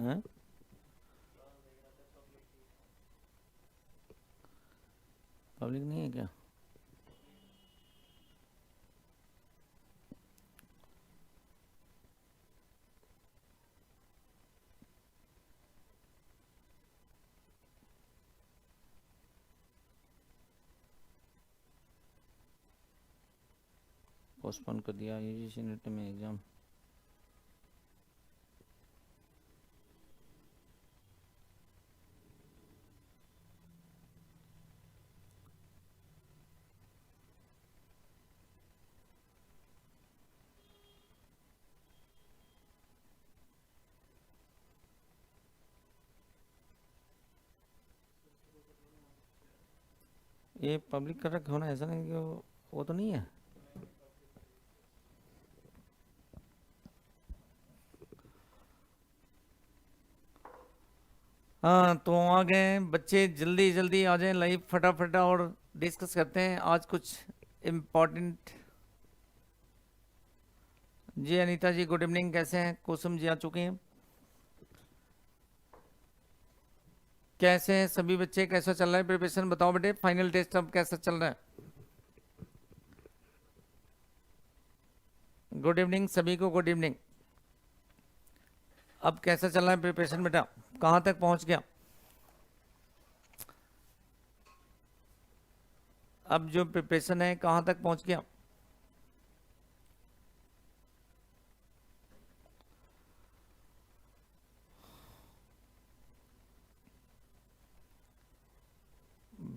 हैं? पब्लिक नहीं है क्या? पोस्टपोन कर दिया यूजीसी नेट में एग्ज़ाम। ये पब्लिक कर रखा होना, ऐसा नहीं कि वो तो नहीं है। हाँ तो आ गए बच्चे, जल्दी जल्दी आ जाएं लाइव फटाफट और डिस्कस करते हैं आज कुछ इम्पोर्टेंट। जी अनीता जी गुड इवनिंग, कैसे हैं? कुसुम जी आ चुके हैं। कैसे हैं सभी बच्चे, कैसा चल रहा है प्रिपरेशन? बताओ बेटे, फाइनल टेस्ट अब कैसा चल रहा है? गुड इवनिंग सभी को, गुड इवनिंग। अब कैसा चल रहा है प्रिपरेशन बेटा, कहाँ तक पहुँच गया? अब जो प्रिपरेशन है कहाँ तक पहुँच गया?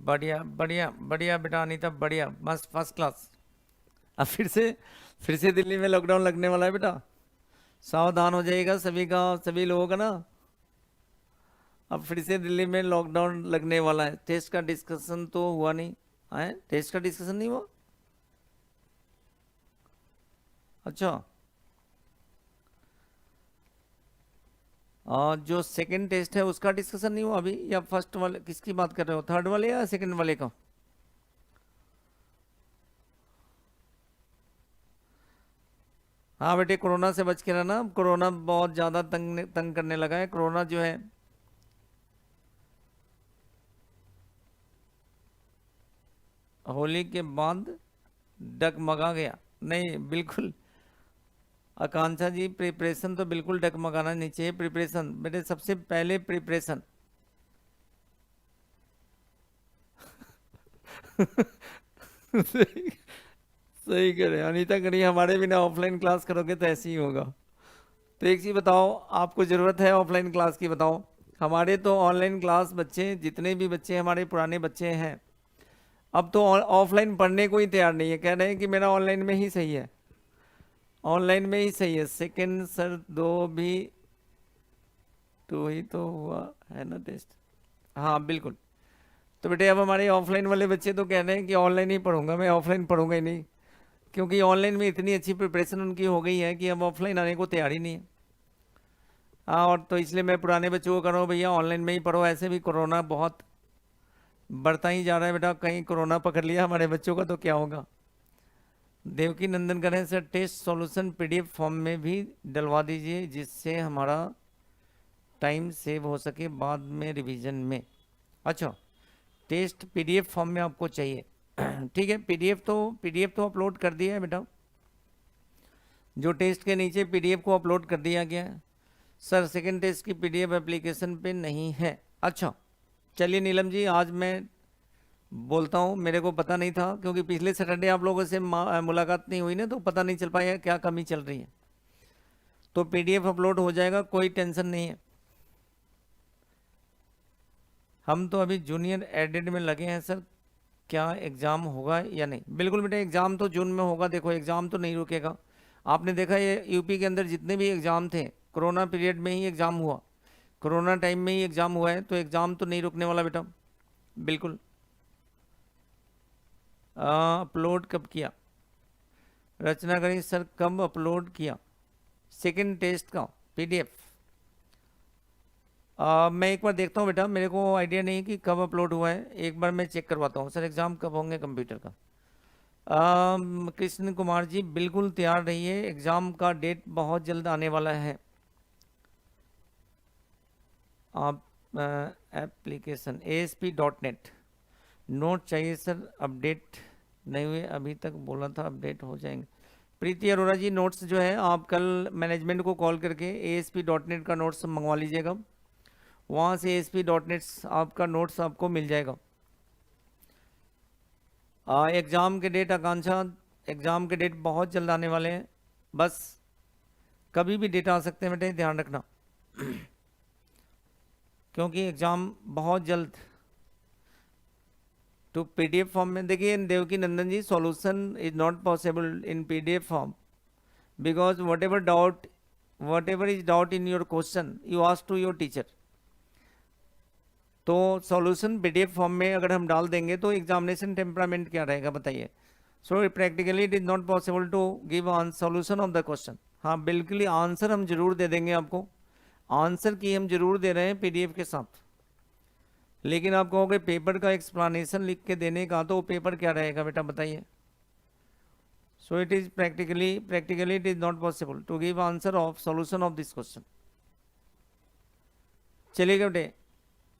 बढ़िया बढ़िया बढ़िया बेटा अनीता, बढ़िया मस्त फर्स्ट क्लास। अब फिर से दिल्ली में लॉकडाउन लगने वाला है बेटा, सावधान हो जाइएगा सभी का, सभी लोगों का ना। अब फिर से दिल्ली में लॉकडाउन लगने वाला है। टेस्ट का डिस्कशन तो हुआ नहीं है? टेस्ट का डिस्कशन नहीं हुआ? अच्छा, और जो सेकंड टेस्ट है उसका डिस्कशन नहीं हुआ अभी? या फर्स्ट वाले किसकी बात कर रहे हो, थर्ड वाले या सेकंड वाले का? हाँ बेटे कोरोना से बच के रहना, कोरोना बहुत ज़्यादा तंग करने लगा है कोरोना जो है। होली के बाद डगमगा गया? नहीं बिल्कुल, आकांक्षा जी प्रिपरेशन तो बिल्कुल डगमगाना नहीं चाहिए। प्रिपरेशन बेटे सबसे पहले प्रिपरेशन। सही, सही कह रहे हैं अनीता, करिए हमारे बिना ऑफलाइन क्लास करोगे तो ऐसे ही होगा। तो एक चीज़ बताओ, आपको ज़रूरत है ऑफलाइन क्लास की? बताओ। हमारे तो ऑनलाइन क्लास बच्चे, जितने भी बच्चे हमारे पुराने बच्चे हैं, अब तो ऑफलाइन पढ़ने को ही तैयार नहीं है, कह रहे हैं कि मेरा ऑनलाइन में ही सही है, ऑनलाइन में ही सही है। सेकंड सर दो भी तो ही तो हुआ है ना टेस्ट। हाँ बिल्कुल। तो बेटे अब हमारे ऑफलाइन वाले बच्चे तो कह रहे हैं कि ऑनलाइन ही पढ़ूंगा मैं, ऑफलाइन पढ़ूंगा ही नहीं, क्योंकि ऑनलाइन में इतनी अच्छी प्रिपरेशन उनकी हो गई है कि अब ऑफलाइन आने को तैयार ही नहीं है। हाँ, और तो इसलिए मैं पुराने बच्चों को कर रहा हूँ भैया ऑनलाइन में ही पढ़ो। ऐसे भी कोरोना बहुत बढ़ता ही जा रहा है बेटा, कहीं कोरोना पकड़ लिया हमारे बच्चों का तो क्या होगा। देवकी नंदन करें sir test solution PDF form में भी डलवा दीजिए, जिससे हमारा टाइम सेव हो सके बाद में रिवीजन में। अच्छा, टेस्ट पीडीएफ फॉर्म में आपको चाहिए? ठीक है, पीडीएफ तो अपलोड कर दिया है बेटा, जो टेस्ट के नीचे पीडीएफ को अपलोड कर दिया गया है। सर सेकंड टेस्ट की पीडीएफ एप्लीकेशन पे नहीं है? अच्छा चलिए नीलम जी, आज मैं बोलता हूँ, मेरे को पता नहीं था क्योंकि पिछले सैटरडे आप लोगों से मुलाकात नहीं हुई ना, तो पता नहीं चल पाया क्या कमी चल रही है। तो पीडीएफ अपलोड हो जाएगा, कोई टेंशन नहीं है। हम तो अभी जूनियर एडेड में लगे हैं सर, क्या एग्ज़ाम होगा या नहीं? बिल्कुल बेटा एग्ज़ाम तो जून में होगा। देखो एग्ज़ाम तो नहीं रुकेगा। आपने देखा ये यूपी के अंदर जितने भी एग्ज़ाम थे, कोरोना पीरियड में ही एग्ज़ाम हुआ, कोरोना टाइम में ही एग्ज़ाम हुआ है, तो एग्ज़ाम तो नहीं रुकने वाला बेटा, बिल्कुल। अपलोड कब किया? रचना करी सर कब अपलोड किया सेकंड टेस्ट का पीडीएफ? मैं एक बार देखता हूँ बेटा, मेरे को आइडिया नहीं कि कब अपलोड हुआ है, एक बार मैं चेक करवाता हूँ। सर एग्ज़ाम कब होंगे कंप्यूटर का? कृष्ण कुमार जी बिल्कुल तैयार रहिए, एग्ज़ाम का डेट बहुत जल्द आने वाला है। आप एप्लीकेशन ASP.NET नोट चाहिए सर, अपडेट नहीं हुए अभी तक, बोला था अपडेट हो जाएंगे। प्रीति अरोड़ा जी, नोट्स जो है आप कल मैनेजमेंट को कॉल करके ASP.NET का नोट्स मंगवा लीजिएगा, वहाँ से ASP.NET आपका नोट्स आपको मिल जाएगा। एग्ज़ाम के डेट आकांक्षा, एग्ज़ाम के डेट बहुत जल्द आने वाले हैं, बस कभी भी डेट आ सकते हैं बेटे, ध्यान रखना क्योंकि एग्ज़ाम बहुत जल्द। तो PDF फॉर्म में देखिए Devaki Nandan ji, solution is not possible in PDF form because whatever is doubt in your question you ask to your teacher. तो सॉल्यूशन PDF फॉर्म में अगर हम डाल देंगे तो एग्जामिनेशन टेम्परामेंट क्या रहेगा बताइए। So practically it is not possible to give on solution of the question. हाँ बिल्कुल ही आंसर हम जरूर दे देंगे आपको, आंसर की हम जरूर दे रहे हैं PDF के साथ, लेकिन आप कहोगे पेपर का एक्सप्लेनेशन लिख के देने का, तो वो पेपर क्या रहेगा बेटा बताइए। So it is practically it is not possible to give answer of solution of this question. चलिएगा बेटे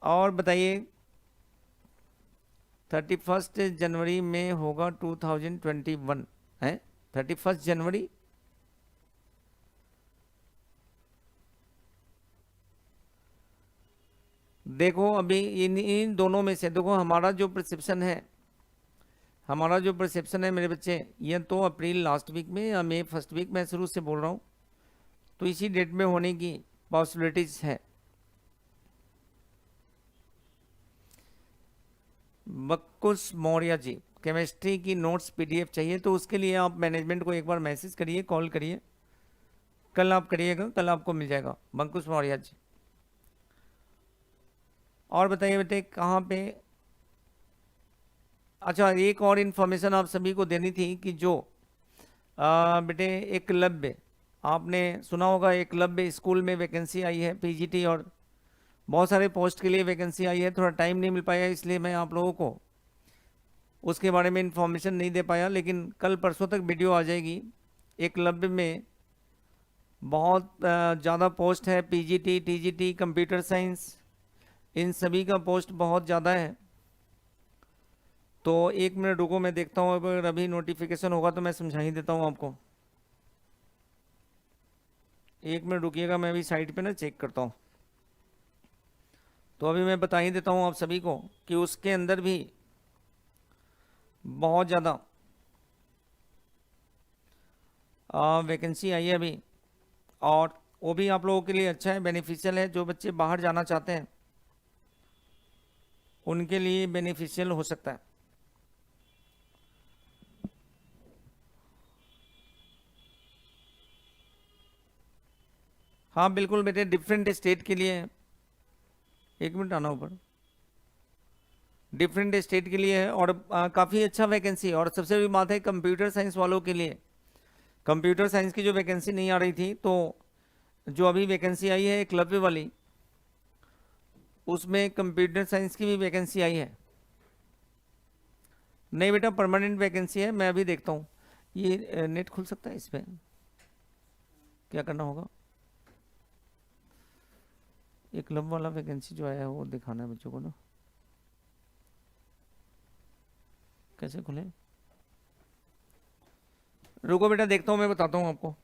और बताइए, 31 जनवरी में होगा 2021 है, 31 जनवरी। देखो अभी इन दोनों में से देखो हमारा जो परसेप्शन है मेरे बच्चे, ये तो अप्रैल लास्ट वीक में या मई फर्स्ट वीक में शुरू से बोल रहा हूँ, तो इसी डेट में होने की पॉसिबिलिटीज है। बक्कुस मौर्य जी, केमिस्ट्री की नोट्स PDF चाहिए, तो उसके लिए आप मैनेजमेंट को एक बार मैसेज करिए, कॉल करिए, कल आप करिएगा, कल आपको मिल जाएगा बंकुश मौर्य जी। और बताइए बेटे कहाँ पे, अच्छा एक और इन्फॉर्मेशन आप सभी को देनी थी कि जो बेटे एकलव्य, आपने सुना होगा एकलव्य स्कूल में वैकेंसी आई है PGT, और बहुत सारे पोस्ट के लिए वैकेंसी आई है, थोड़ा टाइम नहीं मिल पाया इसलिए मैं आप लोगों को उसके बारे में इंफॉर्मेशन नहीं दे पाया, लेकिन कल परसों तक वीडियो आ जाएगी। एकलव्य में बहुत ज़्यादा पोस्ट है, PGT TGT कंप्यूटर साइंस, इन सभी का पोस्ट बहुत ज़्यादा है। तो एक मिनट रुको, मैं देखता हूँ अगर अभी नोटिफिकेशन होगा तो मैं समझा ही देता हूँ आपको, एक मिनट रुकिएगा, मैं अभी साइट पे ना चेक करता हूँ। तो अभी मैं बता ही देता हूँ आप सभी को कि उसके अंदर भी बहुत ज़्यादा वैकेंसी आई है अभी, और वो भी आप लोगों के लिए अच्छा है, बेनिफिशियल है, जो बच्चे बाहर जाना चाहते हैं उनके लिए बेनिफिशियल हो सकता है। हाँ बिल्कुल बेटे, डिफरेंट स्टेट के लिए है, एक मिनट आना ऊपर, डिफरेंट स्टेट के लिए है, और काफ़ी अच्छा वैकेंसी है। और सबसे बड़ी बात है कंप्यूटर साइंस वालों के लिए, कंप्यूटर साइंस की जो वैकेंसी नहीं आ रही थी, तो जो अभी वैकेंसी आई है एकलव्य वाली, उसमें कंप्यूटर साइंस की भी वैकेंसी आई है। नहीं बेटा परमानेंट वैकेंसी है, मैं अभी देखता हूँ, ये नेट खुल सकता है, इस पर क्या करना होगा, एकलव्य वाला वैकेंसी जो आया है वो दिखाना है बच्चों को ना, कैसे खुले, रुको बेटा देखता हूँ, मैं बताता हूँ आपको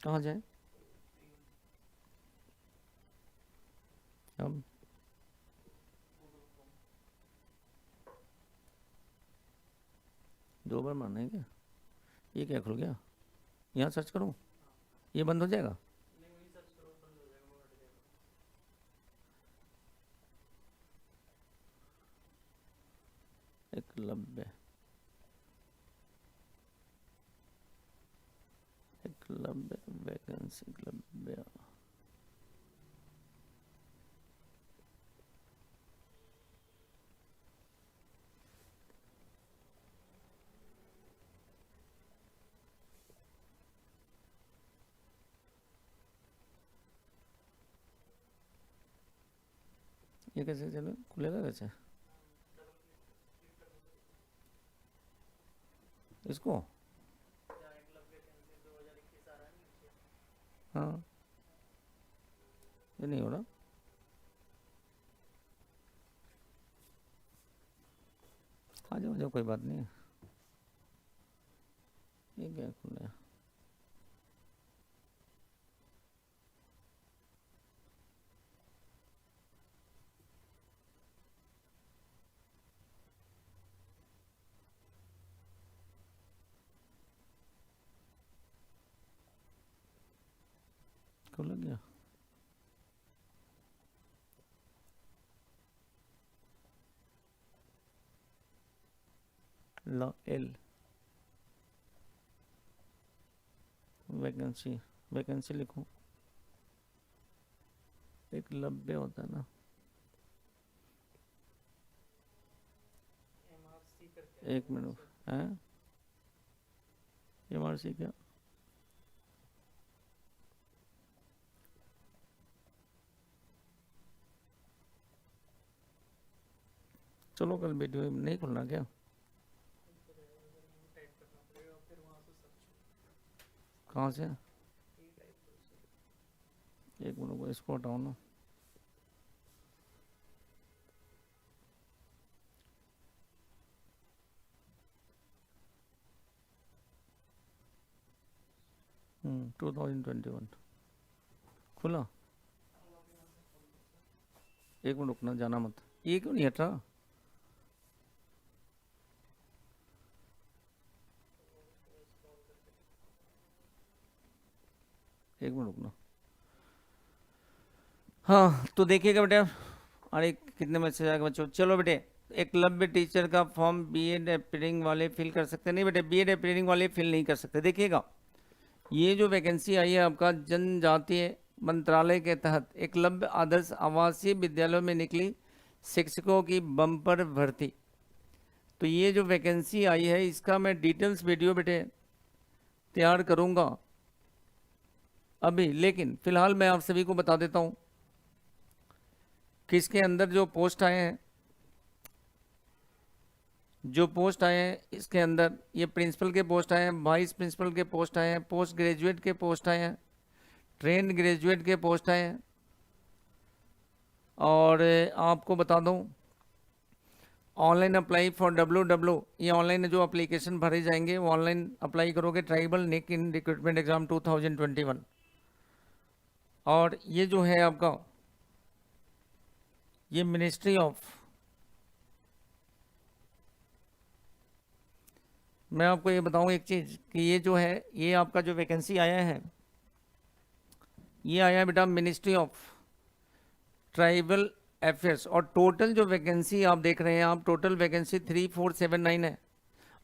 कहाँ जाए। अब दो बार मारना है क्या, ये क्या खुल गया, यहाँ सर्च करूँ, ये बंद हो जाएगा। एकलव्य, एकलव्य वैकेंसी, एकलव्य, ये कैसे चलो खुलेगा कैसे इसको, हाँ ये नहीं हो रहा, आ जाओ कोई बात नहीं है। ये क्या खुल गया? खुल गया? ला एल वैकेंसी, वैकेंसी लिखूं, एक लब्बे होता है ना, एक मिनट है, MRC क्या? चलो कल वीडियो नहीं खुलना क्या? कहाँ से? एक मिनट को इसको हटाओ ना। हम्म, 2021 खुला। एक मिनट रुकना, जाना मत। ये क्यों नहीं हट रहा? एक मिनट रुकना। हाँ तो देखिएगा बेटा, अरे कितने मैसेज आएगा बच्चों। चलो बेटे, एकलव्य टीचर का फॉर्म बीएड एपीयरिंग वाले फिल कर सकते नहीं बेटे, बीएड एपीयरिंग वाले फिल नहीं कर सकते। देखिएगा ये जो वैकेंसी आई है आपका जनजातीय मंत्रालय के तहत एकलव्य आदर्श आवासीय विद्यालयों में निकली शिक्षकों की बम्पर भर्ती। तो ये जो वैकेंसी आई है इसका मैं डिटेल्स वीडियो बेटे तैयार करूंगा अभी, लेकिन फिलहाल मैं आप सभी को बता देता हूं कि इसके अंदर जो पोस्ट आए हैं, जो पोस्ट आए हैं इसके अंदर ये प्रिंसिपल के पोस्ट आए हैं, वाइस प्रिंसिपल के पोस्ट आए हैं, पोस्ट ग्रेजुएट के पोस्ट आए हैं, ट्रेंड ग्रेजुएट के पोस्ट आए हैं। और आपको बता दूं ऑनलाइन अप्लाई फॉर WW, ये ऑनलाइन जो एप्लीकेशन भरे जाएंगे वो ऑनलाइन अप्लाई करोगे tribal nick in recruitment exam 2021। और ये जो है आपका ये मिनिस्ट्री ऑफ, मैं आपको ये बताऊं एक चीज़ कि ये जो है ये आपका जो वैकेंसी आया है ये आया है बेटा मिनिस्ट्री ऑफ ट्राइबल अफेयर्स। और टोटल जो वैकेंसी आप देख रहे हैं आप, टोटल वैकेंसी 3479 है।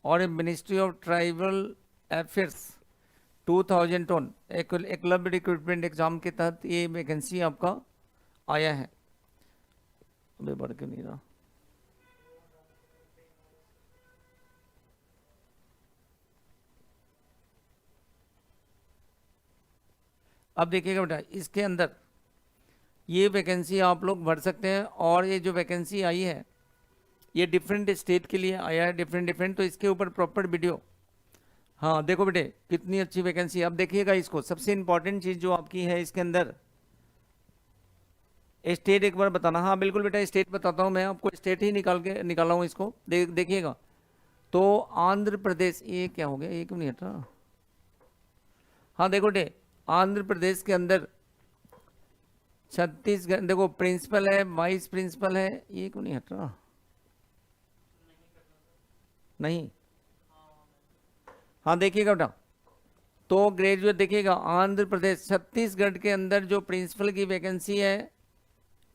और ministry of tribal affairs 2010 Eklavya recruitment exam के तहत ये वैकेंसी आपका आया है। अभी बढ़ के नहीं रहा। अब देखिएगा बेटा इसके अंदर ये वैकेंसी आप लोग भर सकते हैं। और ये जो वैकेंसी आई है ये डिफरेंट स्टेट के लिए आया है, डिफरेंट, तो इसके ऊपर प्रॉपर वीडियो। हाँ देखो बेटे कितनी अच्छी वैकेंसी। अब देखिएगा इसको, सबसे इंपॉर्टेंट चीज़ जो आपकी है इसके अंदर स्टेट एक बार बताना। हाँ बिल्कुल बेटा स्टेट बताता हूँ, मैं आपको स्टेट ही निकाला हूँ इसको। देखिएगा तो आंध्र प्रदेश, ये क्या हो गया, ये क्यों नहीं हट रहा? हाँ देखो बेटे आंध्र प्रदेश के अंदर छत्तीसगढ़, देखो प्रिंसिपल है, वाइस प्रिंसिपल है, ये क्यों नहीं हट रहा? नहीं, हाँ देखिएगा बेटा तो ग्रेजुएट देखिएगा आंध्र प्रदेश, छत्तीसगढ़ के अंदर जो प्रिंसिपल की वैकेंसी है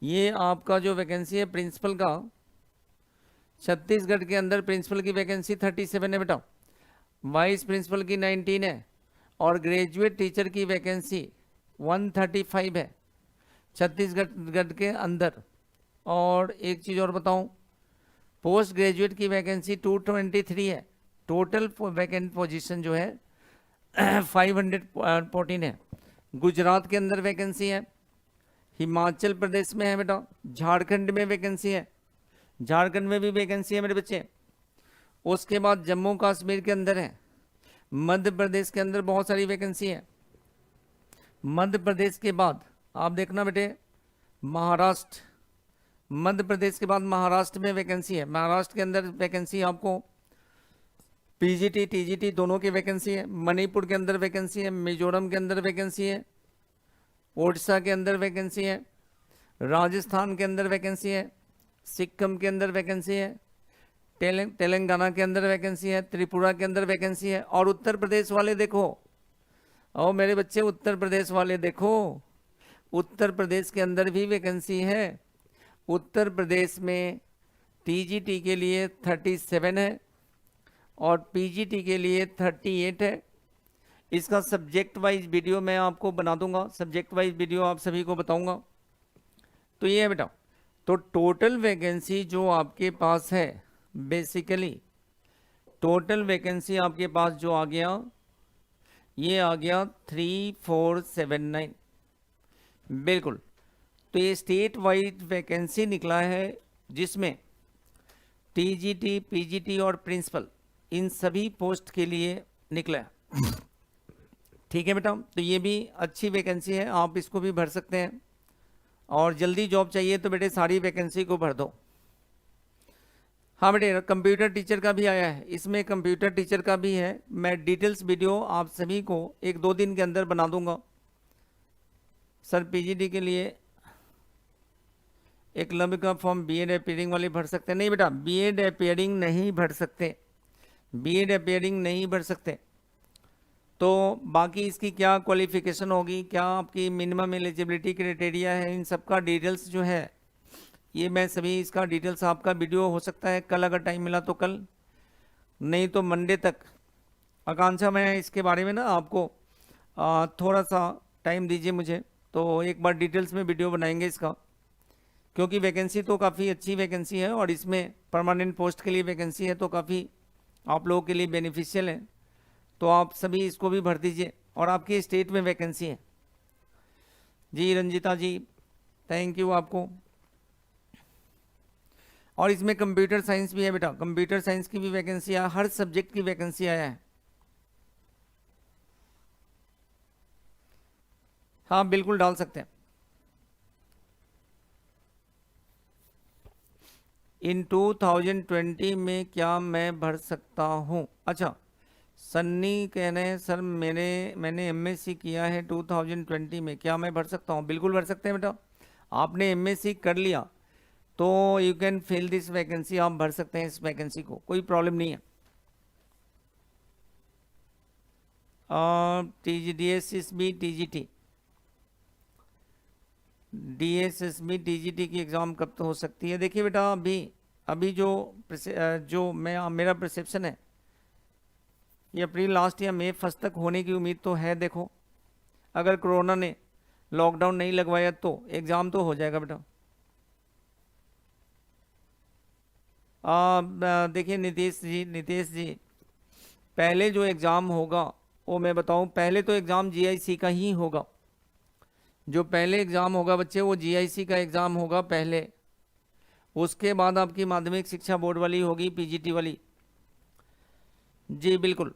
ये आपका जो वैकेंसी है प्रिंसिपल का, छत्तीसगढ़ के अंदर प्रिंसिपल की वैकेंसी 37 है बेटा, वाइस प्रिंसिपल की 19 है, और ग्रेजुएट टीचर की वैकेंसी 135 है छत्तीसगढ़ के अंदर। और एक चीज़ और बताऊं, पोस्ट ग्रेजुएट की वैकेंसी 223 है, टोटल वैकेंट पोजीशन जो है 514 है। गुजरात के अंदर वैकेंसी है, हिमाचल प्रदेश में है बेटा, झारखंड में वैकेंसी है, झारखंड में भी वैकेंसी है मेरे बच्चे। उसके बाद जम्मू कश्मीर के अंदर है, मध्य प्रदेश के अंदर बहुत सारी वैकेंसी है। मध्य प्रदेश के बाद आप देखना बेटे महाराष्ट्र, मध्य प्रदेश के बाद महाराष्ट्र में वैकेंसी है। महाराष्ट्र के अंदर वैकेंसी आपको पीजीटी टीजीटी दोनों की वैकेंसी है। मणिपुर के अंदर वैकेंसी है, मिजोरम के अंदर वैकेंसी है, ओडिशा के अंदर वैकेंसी है, राजस्थान के अंदर वैकेंसी है, सिक्किम के अंदर वैकेंसी है, तेलंगाना के अंदर वैकेंसी है, त्रिपुरा के अंदर वैकेंसी है। और उत्तर प्रदेश वाले देखो, और मेरे बच्चे उत्तर प्रदेश वाले देखो, उत्तर प्रदेश के अंदर भी वैकेंसी है। उत्तर प्रदेश में टीजीटी के लिए 37 है और पीजीटी के लिए 38 है। इसका सब्जेक्ट वाइज वीडियो मैं आपको बना दूंगा, सब्जेक्ट वाइज वीडियो आप सभी को बताऊंगा। तो ये है बेटा, तो टोटल वैकेंसी जो आपके पास है, बेसिकली टोटल वैकेंसी आपके पास जो आ गया, ये आ गया 3479, बिल्कुल। तो ये स्टेट वाइड वैकेंसी निकला है, जिसमें टीजीटी पीजीटी और प्रिंसिपल इन सभी पोस्ट के लिए निकला है। ठीक है बेटा, तो ये भी अच्छी वैकेंसी है, आप इसको भी भर सकते हैं। और जल्दी जॉब चाहिए तो बेटे सारी वैकेंसी को भर दो। हाँ बेटे, कंप्यूटर टीचर का भी आया है, इसमें कंप्यूटर टीचर का भी है। मैं डिटेल्स वीडियो आप सभी को 1-2 दिन के अंदर बना दूंगा। सर पीजीटी के लिए एकलव्य का फॉर्म बीएड अपीयरिंग वाले भर सकते हैं? नहीं बेटा, बीएड अपीयरिंग नहीं भर सकते, बीएड अपीयरिंग नहीं भर सकते। तो बाकी इसकी क्या क्वालिफिकेशन होगी, क्या आपकी मिनिमम एलिजिबिलिटी क्राइटेरिया है, इन सब का डिटेल्स जो है ये मैं सभी इसका डिटेल्स आपका वीडियो हो सकता है कल, अगर टाइम मिला तो कल, नहीं तो मंडे तक। आकांक्षा मैं इसके बारे में ना आपको थोड़ा सा टाइम दीजिए मुझे, तो एक बार डिटेल्स में वीडियो बनाएंगे इसका, क्योंकि वैकेंसी तो काफ़ी अच्छी वैकेंसी है और इसमें परमानेंट पोस्ट के लिए वैकेंसी है, तो काफ़ी आप लोगों के लिए बेनिफिशियल है। तो आप सभी इसको भी भर दीजिए। और आपकी स्टेट में वैकेंसी है जी रंजिता जी, थैंक यू आपको। और इसमें कंप्यूटर साइंस भी है बेटा, कंप्यूटर साइंस की भी वैकेंसी है, हर सब्जेक्ट की वैकेंसी आया है। हाँ बिल्कुल डाल सकते हैं। इन 2020 में क्या मैं भर सकता हूँ? अच्छा, सन्नी कह रहे हैं सर मैंने एमएससी किया है 2020 में, क्या मैं भर सकता हूँ? बिल्कुल भर सकते हैं बेटा, आपने एमएससी कर लिया तो you can fill this vacancy, आप भर सकते हैं इस वैकेंसी को, कोई प्रॉब्लम नहीं है। DSSB TGT, DSSB TGT की एग्ज़ाम कब तो हो सकती है? देखिए बेटा, अभी जो मेरा परसेप्शन है, ये अप्रैल लास्ट या मई फर्स्ट तक होने की उम्मीद तो है। देखो, अगर कोरोना ने लॉकडाउन नहीं लगवाया तो एग्ज़ाम तो हो जाएगा बेटा। देखिए नीतीश जी, पहले जो एग्ज़ाम होगा वो मैं बताऊं, पहले तो एग्ज़ाम जीआईसी का ही होगा। जो पहले एग्ज़ाम होगा बच्चे, वो जीआईसी का एग्ज़ाम होगा पहले, उसके बाद आपकी माध्यमिक शिक्षा बोर्ड वाली होगी, पीजीटी वाली। जी बिल्कुल।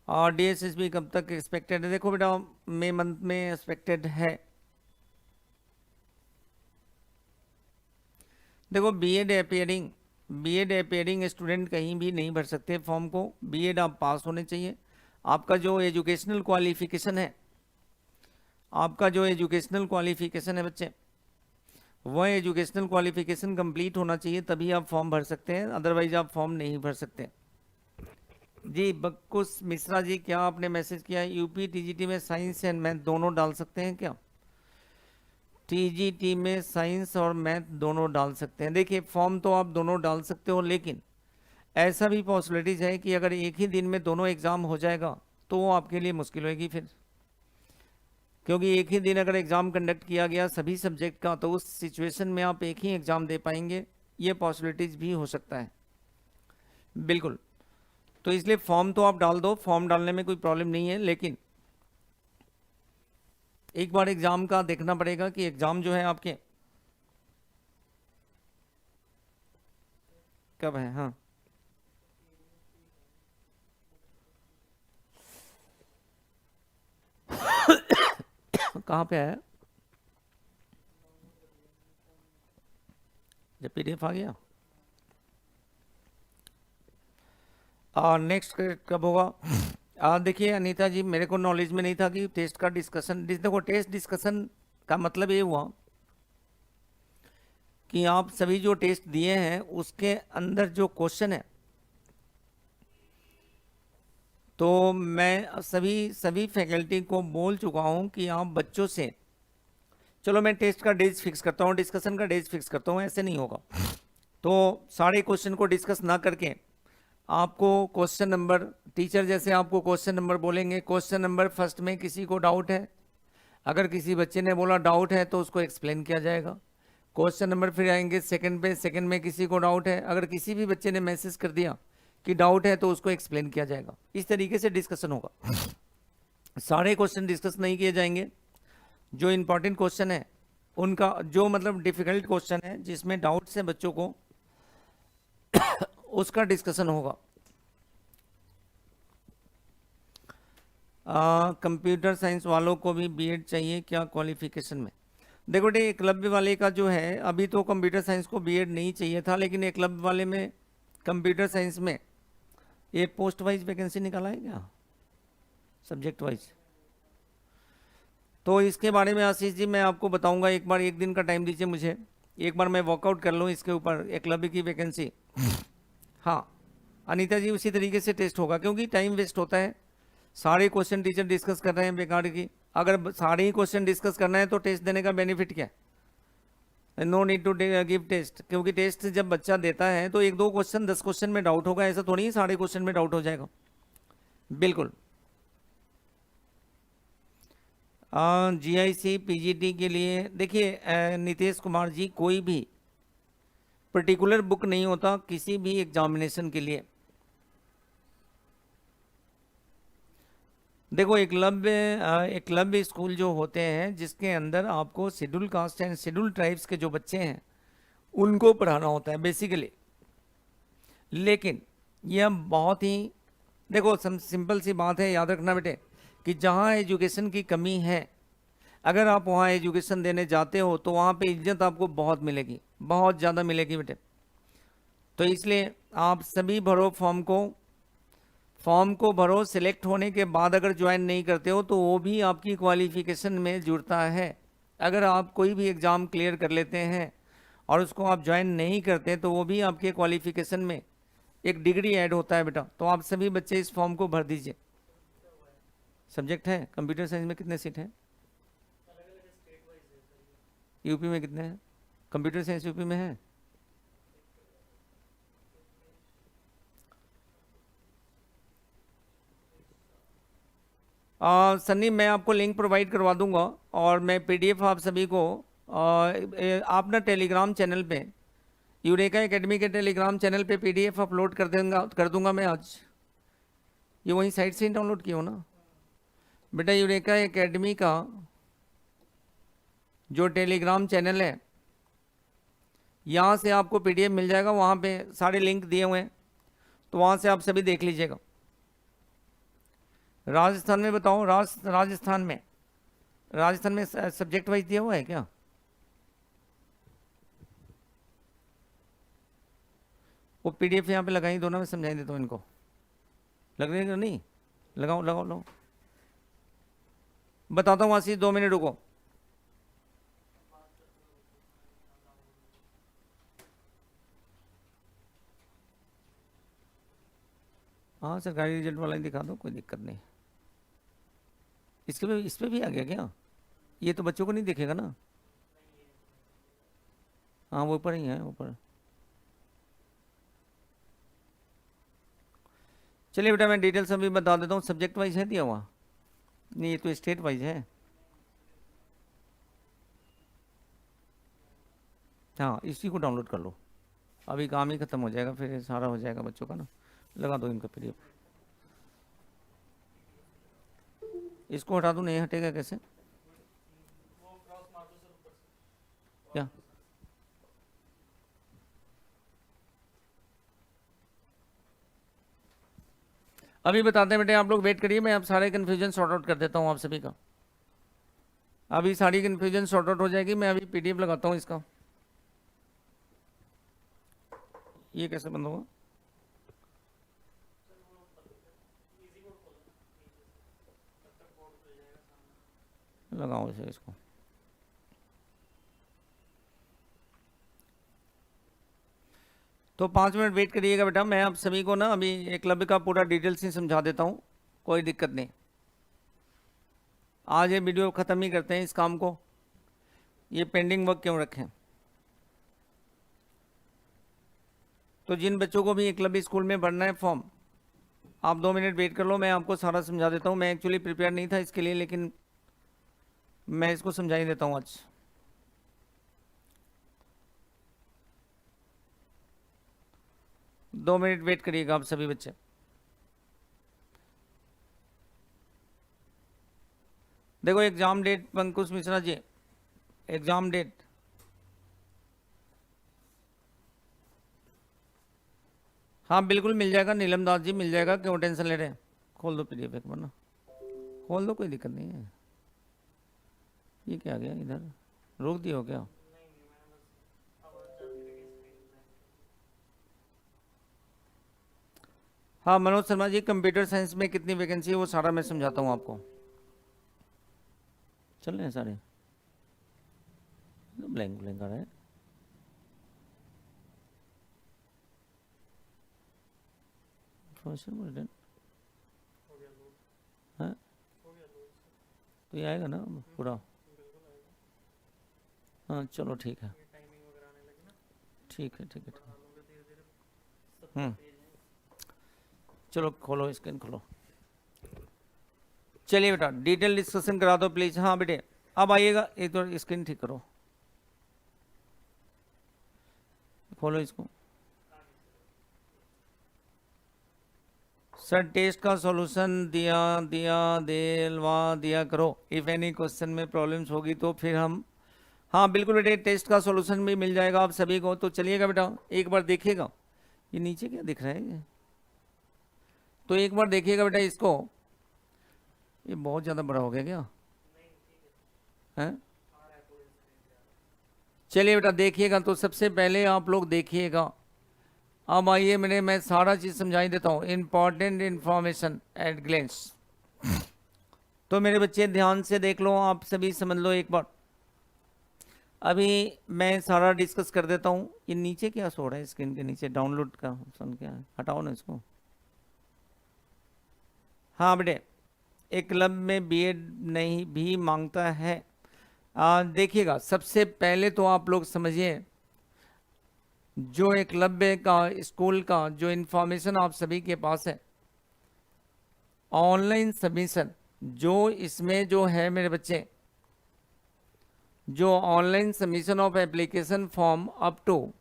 और डीएसएसबी कब तक एक्सपेक्टेड है? देखो बेटा, मई मंथ में एक्सपेक्टेड है। देखो, बीएड अपीयरिंग स्टूडेंट कहीं भी नहीं भर सकते फॉर्म को, बीएड आप पास होने चाहिए। आपका जो एजुकेशनल क्वालिफिकेशन है, बच्चे, वह एजुकेशनल क्वालिफिकेशन कंप्लीट होना चाहिए, तभी आप फॉर्म भर सकते हैं, अदरवाइज आप फॉर्म नहीं भर सकते। जी बक्कुस मिश्रा जी, क्या आपने मैसेज किया है? यूपी टीजीटी में साइंस एंड मैथ दोनों डाल सकते हैं क्या? टीजीटी में साइंस और मैथ दोनों डाल सकते हैं। देखिए, फॉर्म तो आप दोनों डाल सकते हो, लेकिन ऐसा भी पॉसिबिलिटीज़ है कि अगर एक ही दिन में दोनों एग्ज़ाम हो जाएगा तो वो आपके लिए मुश्किल होगी फिर, क्योंकि एक ही दिन अगर एग्ज़ाम कंडक्ट किया गया सभी सब्जेक्ट का, तो उस सिचुएशन में आप एक ही एग्ज़ाम दे पाएंगे, ये पॉसिबिलिटीज़ भी हो सकता है। बिल्कुल, तो इसलिए फॉर्म तो आप डाल दो, फॉर्म डालने में कोई प्रॉब्लम नहीं है, लेकिन एक बार एग्ज़ाम का देखना पड़ेगा कि एग्ज़ाम जो है आपके कब है। हाँ, कहाँ पे है? जब PDF आ गया नेक्स्ट कब होगा? देखिए अनीता जी, मेरे को नॉलेज में नहीं था कि टेस्ट का डिस्कशन, देखो टेस्ट डिस्कशन का मतलब ये हुआ कि आप सभी जो टेस्ट दिए हैं उसके अंदर जो क्वेश्चन है, तो मैं सभी फैकल्टी को बोल चुका हूं कि आप बच्चों से, चलो मैं टेस्ट का डेज फिक्स करता हूं, डिस्कशन का डेज फिक्स करता हूं, ऐसे नहीं होगा। तो सारे क्वेश्चन को डिस्कस ना करके आपको क्वेश्चन नंबर, टीचर जैसे आपको क्वेश्चन नंबर बोलेंगे, क्वेश्चन नंबर फर्स्ट में किसी को डाउट है, अगर किसी बच्चे ने बोला डाउट है तो उसको एक्सप्लेन किया जाएगा। क्वेश्चन नंबर फिर आएंगे सेकंड पे, सेकंड में किसी को डाउट है, अगर किसी भी बच्चे ने मैसेज कर दिया कि डाउट है तो उसको एक्सप्लेन किया जाएगा। इस तरीके से डिस्कशन होगा। सारे क्वेश्चन डिस्कस नहीं किए जाएंगे, जो इंपॉर्टेंट क्वेश्चन है उनका, जो मतलब डिफिकल्ट क्वेश्चन है जिसमें डाउट्स है बच्चों को उसका डिस्कशन होगा। कंप्यूटर साइंस वालों को भी बीएड चाहिए क्या क्वालिफिकेशन में? देखो बेटे, एकलव्य वाले का जो है, अभी तो कंप्यूटर साइंस को बीएड नहीं चाहिए था, लेकिन एकलव्य वाले में कंप्यूटर साइंस में ये पोस्ट वाइज वैकेंसी निकाला है क्या, सब्जेक्ट वाइज? तो इसके बारे में आशीष जी मैं आपको बताऊंगा, एक बार, एक दिन का टाइम दीजिए मुझे, एक बार मैं वर्कआउट कर लूँ इसके ऊपर, एकलव्य की वैकेंसी। हाँ अनीता जी, उसी तरीके से टेस्ट होगा, क्योंकि टाइम वेस्ट होता है, सारे क्वेश्चन टीचर डिस्कस कर रहे हैं बेकार की। अगर सारे ही क्वेश्चन डिस्कस करना है तो टेस्ट देने का बेनिफिट क्या है? No need to give test, क्योंकि टेस्ट जब बच्चा देता है तो 1-2 क्वेश्चन 10 क्वेश्चन में डाउट होगा, ऐसा थोड़ी ही सारे क्वेश्चन में डाउट हो जाएगा। बिल्कुल। GIC PGT के लिए देखिए नीतीश कुमार जी, कोई भी पर्टिकुलर बुक नहीं होता किसी भी एग्जामिनेशन के लिए। देखो एकलव्य स्कूल जो होते हैं जिसके अंदर आपको schedule caste and schedule tribes के जो बच्चे हैं उनको पढ़ाना होता है बेसिकली। लेकिन यह बहुत ही, देखो सिंपल सी बात है, याद रखना बेटे कि जहाँ एजुकेशन की कमी है, अगर आप वहाँ एजुकेशन देने जाते हो तो वहाँ पे इज्जत आपको बहुत मिलेगी, बहुत ज़्यादा मिलेगी बेटे। तो इसलिए आप सभी भरो फॉर्म को भरो, सिलेक्ट होने के बाद अगर ज्वाइन नहीं करते हो तो वो भी आपकी क्वालिफिकेशन में जुड़ता है। अगर आप कोई भी एग्ज़ाम क्लियर कर लेते हैं और उसको आप ज्वाइन नहीं करते तो वो भी आपके क्वालिफिकेशन में एक डिग्री ऐड होता है बेटा। तो आप सभी बच्चे इस फॉर्म को भर दीजिए। सब्जेक्ट है कंप्यूटर साइंस में कितने सीट हैं? यूपी में कितने हैं? कंप्यूटर साइंस यूपी में है? सन्नी, मैं आपको लिंक प्रोवाइड करवा दूंगा और मैं PDF आप सभी को आप ना टेलीग्राम चैनल पे, यूरेका एकेडमी के टेलीग्राम चैनल पे PDF अपलोड कर दूंगा मैं आज। ये वहीं साइट से ही डाउनलोड किया हो ना बेटा? यूरेका एकेडमी का जो टेलीग्राम चैनल है, यहाँ से आपको PDF मिल जाएगा, वहाँ पे सारे लिंक दिए हुए हैं, तो वहाँ से आप सभी देख लीजिएगा। राजस्थान में बताओ, राजस्थान में सब्जेक्ट वाइज दिया हुआ है क्या? वो PDF यहाँ पे लगाई, दोनों में समझाई देता हूँ इनको। लग रही है नहीं? लगाओ बताता हूँ आशीष, 2 मिनट रुको। हाँ सरकारी रिजल्ट वाला ही दिखा दो, कोई दिक्कत नहीं। इस पे भी आ गया क्या? ये तो बच्चों को नहीं दिखेगा ना? हाँ वो ऊपर ही है, ऊपर। चलिए बेटा, मैं डिटेल्स अभी बता देता हूँ। सब्जेक्ट वाइज है दिया हुआ? नहीं, ये तो स्टेट वाइज है। हाँ इसी को डाउनलोड कर लो, अभी काम ही खत्म हो जाएगा, फिर सारा हो जाएगा बच्चों का ना। लगा दो इनका PDF। इसको हटा दूँ, नहीं हटेगा कैसे? क्या? अभी बताते हैं बेटे, आप लोग वेट करिए, मैं अब सारे कन्फ्यूजन सॉर्ट आउट कर देता हूँ आप सभी का। अभी सारी कन्फ्यूजन सॉर्ट आउट हो जाएगी, मैं अभी PDF लगाता हूँ इसका। ये कैसे बंद होगा? लगाओ इसे, इसको। तो 5 मिनट वेट करिएगा बेटा, मैं आप सभी को ना अभी एकलव्य का पूरा डिटेल से समझा देता हूँ, कोई दिक्कत नहीं। आज ये वीडियो ख़त्म ही करते हैं इस काम को, ये पेंडिंग वर्क क्यों रखें। तो जिन बच्चों को भी एकलव्य स्कूल में भरना है फॉर्म, आप 2 मिनट वेट कर लो, मैं आपको सारा समझा देता हूँ। मैं एक्चुअली प्रिपेयर नहीं था इसके लिए, लेकिन मैं इसको समझा ही देता हूँ आज। दो मिनट वेट करिएगा आप सभी बच्चे। देखो exam date पंकुश Mishra ji, exam date हाँ बिल्कुल मिल जाएगा, नीलम दास जी मिल जाएगा, क्यों टेंशन ले रहे हैं। खोल दो पीडीएफ एक बार ना, खोल दो, कोई दिक्कत नहीं है। ये क्या आ गया इधर, रोक दिया हो क्या? हाँ मनोज शर्मा जी, कंप्यूटर साइंस में कितनी वैकेंसी है वो सारा मैं समझाता हूँ आपको। चल रहे हैं सारे, ब्लैंक ब्लैंक आ रहा है। हाँ तो ये आएगा ना पूरा? हाँ चलो ठीक है, ठीक है ठीक है ठीक है। चलो खोलो, स्क्रीन खोलो। चलिए बेटा डिटेल डिस्कशन करा दो प्लीज। हाँ बेटे अब आइएगा, एक तो स्क्रीन ठीक करो, खोलो इसको। सर टेस्ट का सॉल्यूशन दिया करो। इफ एनी क्वेश्चन में प्रॉब्लम्स होगी तो फिर हम, हाँ बिल्कुल बेटे टेस्ट का सॉल्यूशन भी मिल जाएगा आप सभी को। तो चलिएगा बेटा एक बार देखिएगा, ये नीचे क्या दिख रहा है, तो एक बार देखिएगा बेटा इसको। ये बहुत ज़्यादा बड़ा हो गया क्या है? चलिए बेटा देखिएगा, तो सबसे पहले आप लोग देखिएगा। अब आइए मैं सारा चीज़ समझाई देता हूँ, इम्पॉर्टेंट इन्फॉर्मेशन एट ग्लेंस। तो मेरे बच्चे ध्यान से देख लो, आप सभी समझ लो एक बार। अभी मैं सारा डिस्कस कर देता हूँ। ये नीचे क्या सो रहा है स्क्रीन के नीचे, डाउनलोड का ऑप्शन क्या है, हटाओ ना इसको। हाँ बेटे एक क्लब में बीएड नहीं भी मांगता है। देखिएगा सबसे पहले तो आप लोग समझिए, जो एकलव्य का स्कूल का जो इन्फॉर्मेशन आप सभी के पास है, ऑनलाइन सबमिशन जो इसमें जो है मेरे बच्चे, जो online submission of application form up to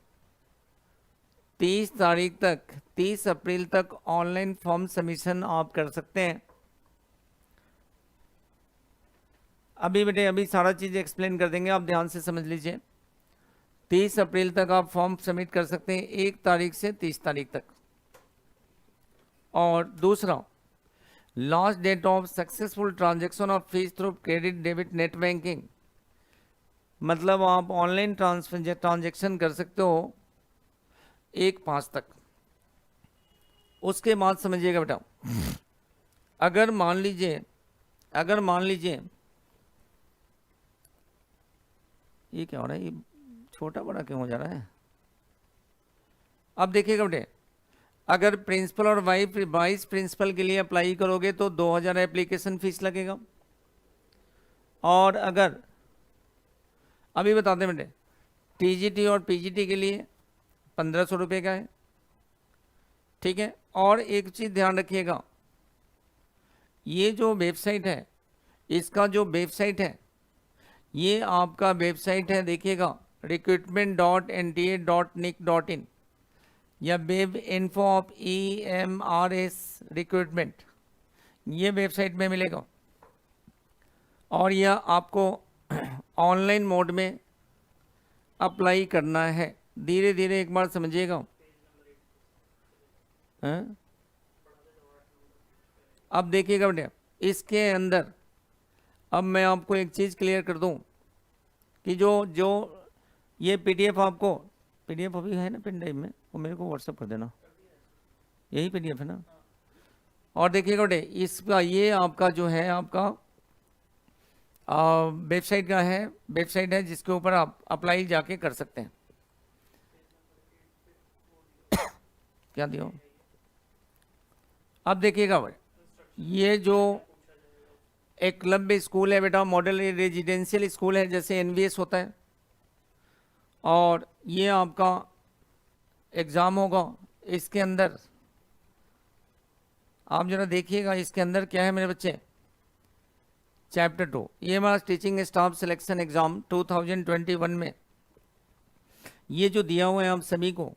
30 तारीख तक, 30 अप्रैल तक ऑनलाइन फॉर्म सबमिशन आप कर सकते हैं। अभी बेटे अभी सारा चीज़ एक्सप्लेन कर देंगे, आप ध्यान से समझ लीजिए। 30 अप्रैल तक आप फॉर्म सबमिट कर सकते हैं, 1 तारीख से 30 तारीख तक। और दूसरा, last date of successful transaction of fees through credit debit net banking, मतलब आप ऑनलाइन ट्रांजैक्शन कर सकते हो 1/5 तक। उसके बाद समझिएगा बेटा, अगर मान लीजिए ये क्या हो रहा है, ये छोटा बड़ा क्यों हो जा रहा है? अब देखिएगा बेटे, अगर प्रिंसिपल और वाइस प्रिंसिपल के लिए अप्लाई करोगे तो 2000 एप्लीकेशन फीस लगेगा। और अगर अभी बताते बेटे, टीजीटी और पीजीटी के लिए 1500 रुपये का है, ठीक है। और एक चीज़ ध्यान रखिएगा, ये जो वेबसाइट है, इसका जो वेबसाइट है, ये आपका वेबसाइट है, देखिएगा recruitment.nta.nic.in या web info of EMRS recruitment, ये वेबसाइट में मिलेगा। और यह आपको ऑनलाइन मोड में अप्लाई करना है। धीरे धीरे एक बार समझिएगा। अब देखिएगा बेटे, इसके अंदर अब मैं आपको एक चीज़ क्लियर कर दूं कि जो ये PDF आपको PDF अभी है ना पेन ड्राइव में, वो मेरे को व्हाट्सअप कर देना, यही PDF है ना। और देखिएगा बेटे इसका ये आपका जो है आपका वेबसाइट का है, वेबसाइट है जिसके ऊपर आप अप्लाई जाके कर सकते हैं। क्या दियो, अब देखिएगा ये जो एकलव्य स्कूल है बेटा, मॉडल रेजिडेंशियल स्कूल है, जैसे NVS होता है, और ये आपका एग्ज़ाम होगा। इसके अंदर आप जरा देखिएगा, इसके अंदर क्या है मेरे बच्चे, चैप्टर 2, ये हमारा टीचिंग स्टाफ सिलेक्शन एग्ज़ाम 2021 में ये जो दिया हुआ है आप सभी को,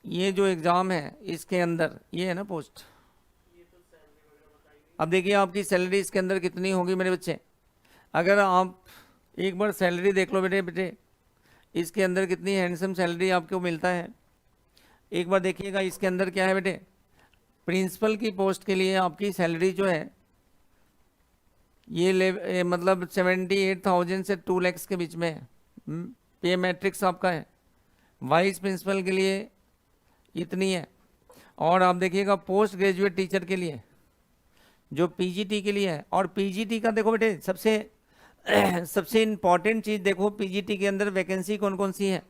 ये जो एग्ज़ाम है इसके अंदर ये है ना पोस्ट। अब देखिए आपकी सैलरी इसके अंदर कितनी होगी मेरे बच्चे, अगर आप एक बार सैलरी देख लो बेटे, इसके अंदर कितनी हैंडसम सैलरी आपको मिलता है। एक बार देखिएगा इसके अंदर क्या है बेटे, प्रिंसिपल की पोस्ट के लिए आपकी सैलरी जो है ये मतलब 78,000 से 2 लाख के बीच में है, पे मैट्रिक्स आपका है। वाइस प्रिंसिपल के लिए इतनी है। और आप देखिएगा पोस्ट ग्रेजुएट टीचर के लिए जो PGT के लिए है, और PGT का देखो बेटे सबसे इम्पॉर्टेंट चीज़ देखो, PGT के अंदर वैकेंसी कौन कौन सी है।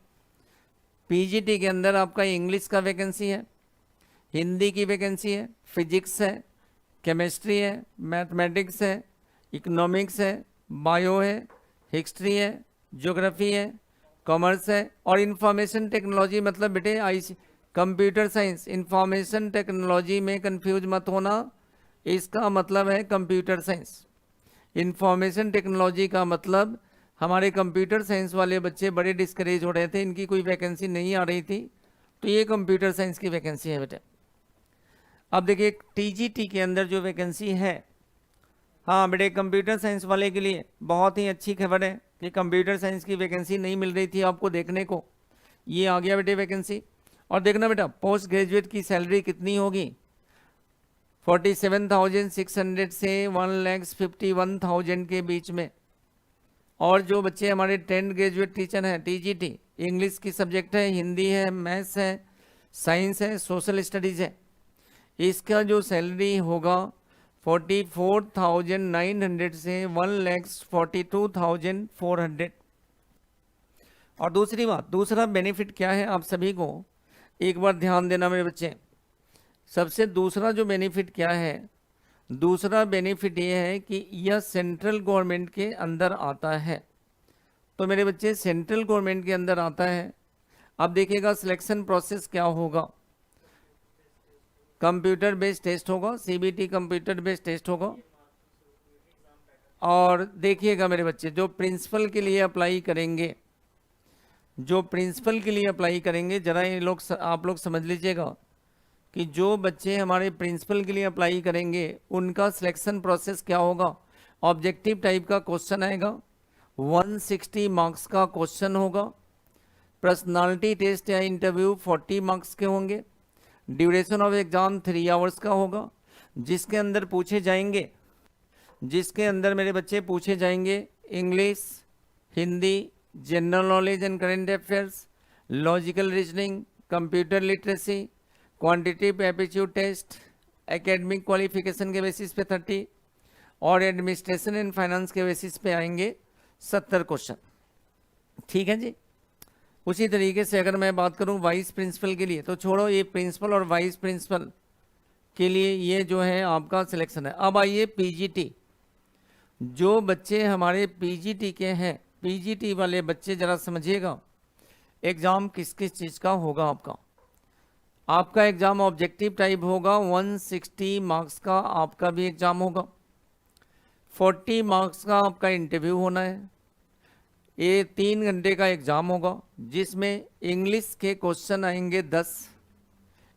PGT के अंदर आपका इंग्लिश का वैकेंसी है, हिंदी की वैकेंसी है, फिजिक्स है, केमिस्ट्री है, मैथमेटिक्स है, इकोनॉमिक्स है, बायो है, हिस्ट्री है, ज्योग्राफी है, कॉमर्स है, और इंफॉर्मेशन टेक्नोलॉजी मतलब बेटे कंप्यूटर साइंस। इंफॉर्मेशन टेक्नोलॉजी में कंफ्यूज मत होना, इसका मतलब है कंप्यूटर साइंस। इंफॉर्मेशन टेक्नोलॉजी का मतलब हमारे कंप्यूटर साइंस वाले बच्चे बड़े डिस्करेज हो रहे थे, इनकी कोई वैकेंसी नहीं आ रही थी, तो ये कंप्यूटर साइंस की वैकेंसी है बेटे। अब देखिए TGT के अंदर जो वैकेंसी है, हाँ बेटे कंप्यूटर साइंस वाले के लिए बहुत ही अच्छी खबर है कि कंप्यूटर साइंस की वैकेंसी नहीं मिल रही थी आपको देखने को, ये आ गया बेटे वैकेंसी। और देखना बेटा पोस्ट ग्रेजुएट की सैलरी कितनी होगी, 47,600 से 1,51,000 के बीच में। और जो बच्चे हमारे 10 ग्रेजुएट टीचर हैं TGT, इंग्लिश की सब्जेक्ट है, हिंदी है, मैथ्स है, साइंस है, सोशल स्टडीज़ है, इसका जो सैलरी होगा 44,900 से 1,42,400। और दूसरी बात, दूसरा बेनिफिट क्या है आप सभी को एक बार ध्यान देना मेरे बच्चे। सबसे दूसरा जो बेनिफिट क्या है, दूसरा बेनिफिट ये है कि यह सेंट्रल गवर्नमेंट के अंदर आता है। तो मेरे बच्चे सेंट्रल गवर्नमेंट के अंदर आता है। अब देखिएगा सिलेक्शन प्रोसेस क्या होगा, कंप्यूटर बेस्ड टेस्ट होगा, CBT कंप्यूटर बेस्ड टेस्ट होगा। और देखिएगा मेरे बच्चे जो प्रिंसिपल के लिए अप्लाई करेंगे, जो प्रिंसिपल के लिए अप्लाई करेंगे, जरा ये लोग आप लोग समझ लीजिएगा कि जो बच्चे हमारे प्रिंसिपल के लिए अप्लाई करेंगे उनका सिलेक्शन प्रोसेस क्या होगा। ऑब्जेक्टिव टाइप का क्वेश्चन आएगा, 160 मार्क्स का क्वेश्चन होगा। पर्सनालिटी टेस्ट या इंटरव्यू 40 मार्क्स के होंगे। ड्यूरेशन ऑफ एग्ज़ाम 3 आवर्स का होगा, जिसके अंदर पूछे जाएंगे, जिसके अंदर मेरे बच्चे पूछे जाएंगे English, Hindi, general knowledge and current affairs, logical reasoning, computer literacy, quantitative aptitude test, academic qualification के बेसिस पे 30 और एडमिनिस्ट्रेशन एंड फाइनेंस के बेसिस पे आएंगे 70 क्वेश्चन। ठीक है जी। उसी तरीके से अगर मैं बात करूं वाइस प्रिंसिपल के लिए, तो छोड़ो ये प्रिंसिपल और वाइस प्रिंसिपल के लिए ये जो है आपका सिलेक्शन है। अब आइए PGT, जो बच्चे हमारे PGT के हैं, PGT वाले बच्चे जरा समझिएगा एग्ज़ाम किस किस चीज़ का होगा। आपका एग्ज़ाम ऑब्जेक्टिव टाइप होगा, 160 मार्क्स का आपका भी एग्ज़ाम होगा, 40 मार्क्स का आपका इंटरव्यू होना है। ये 3 घंटे का एग्ज़ाम होगा, जिसमें इंग्लिश के क्वेश्चन आएंगे 10,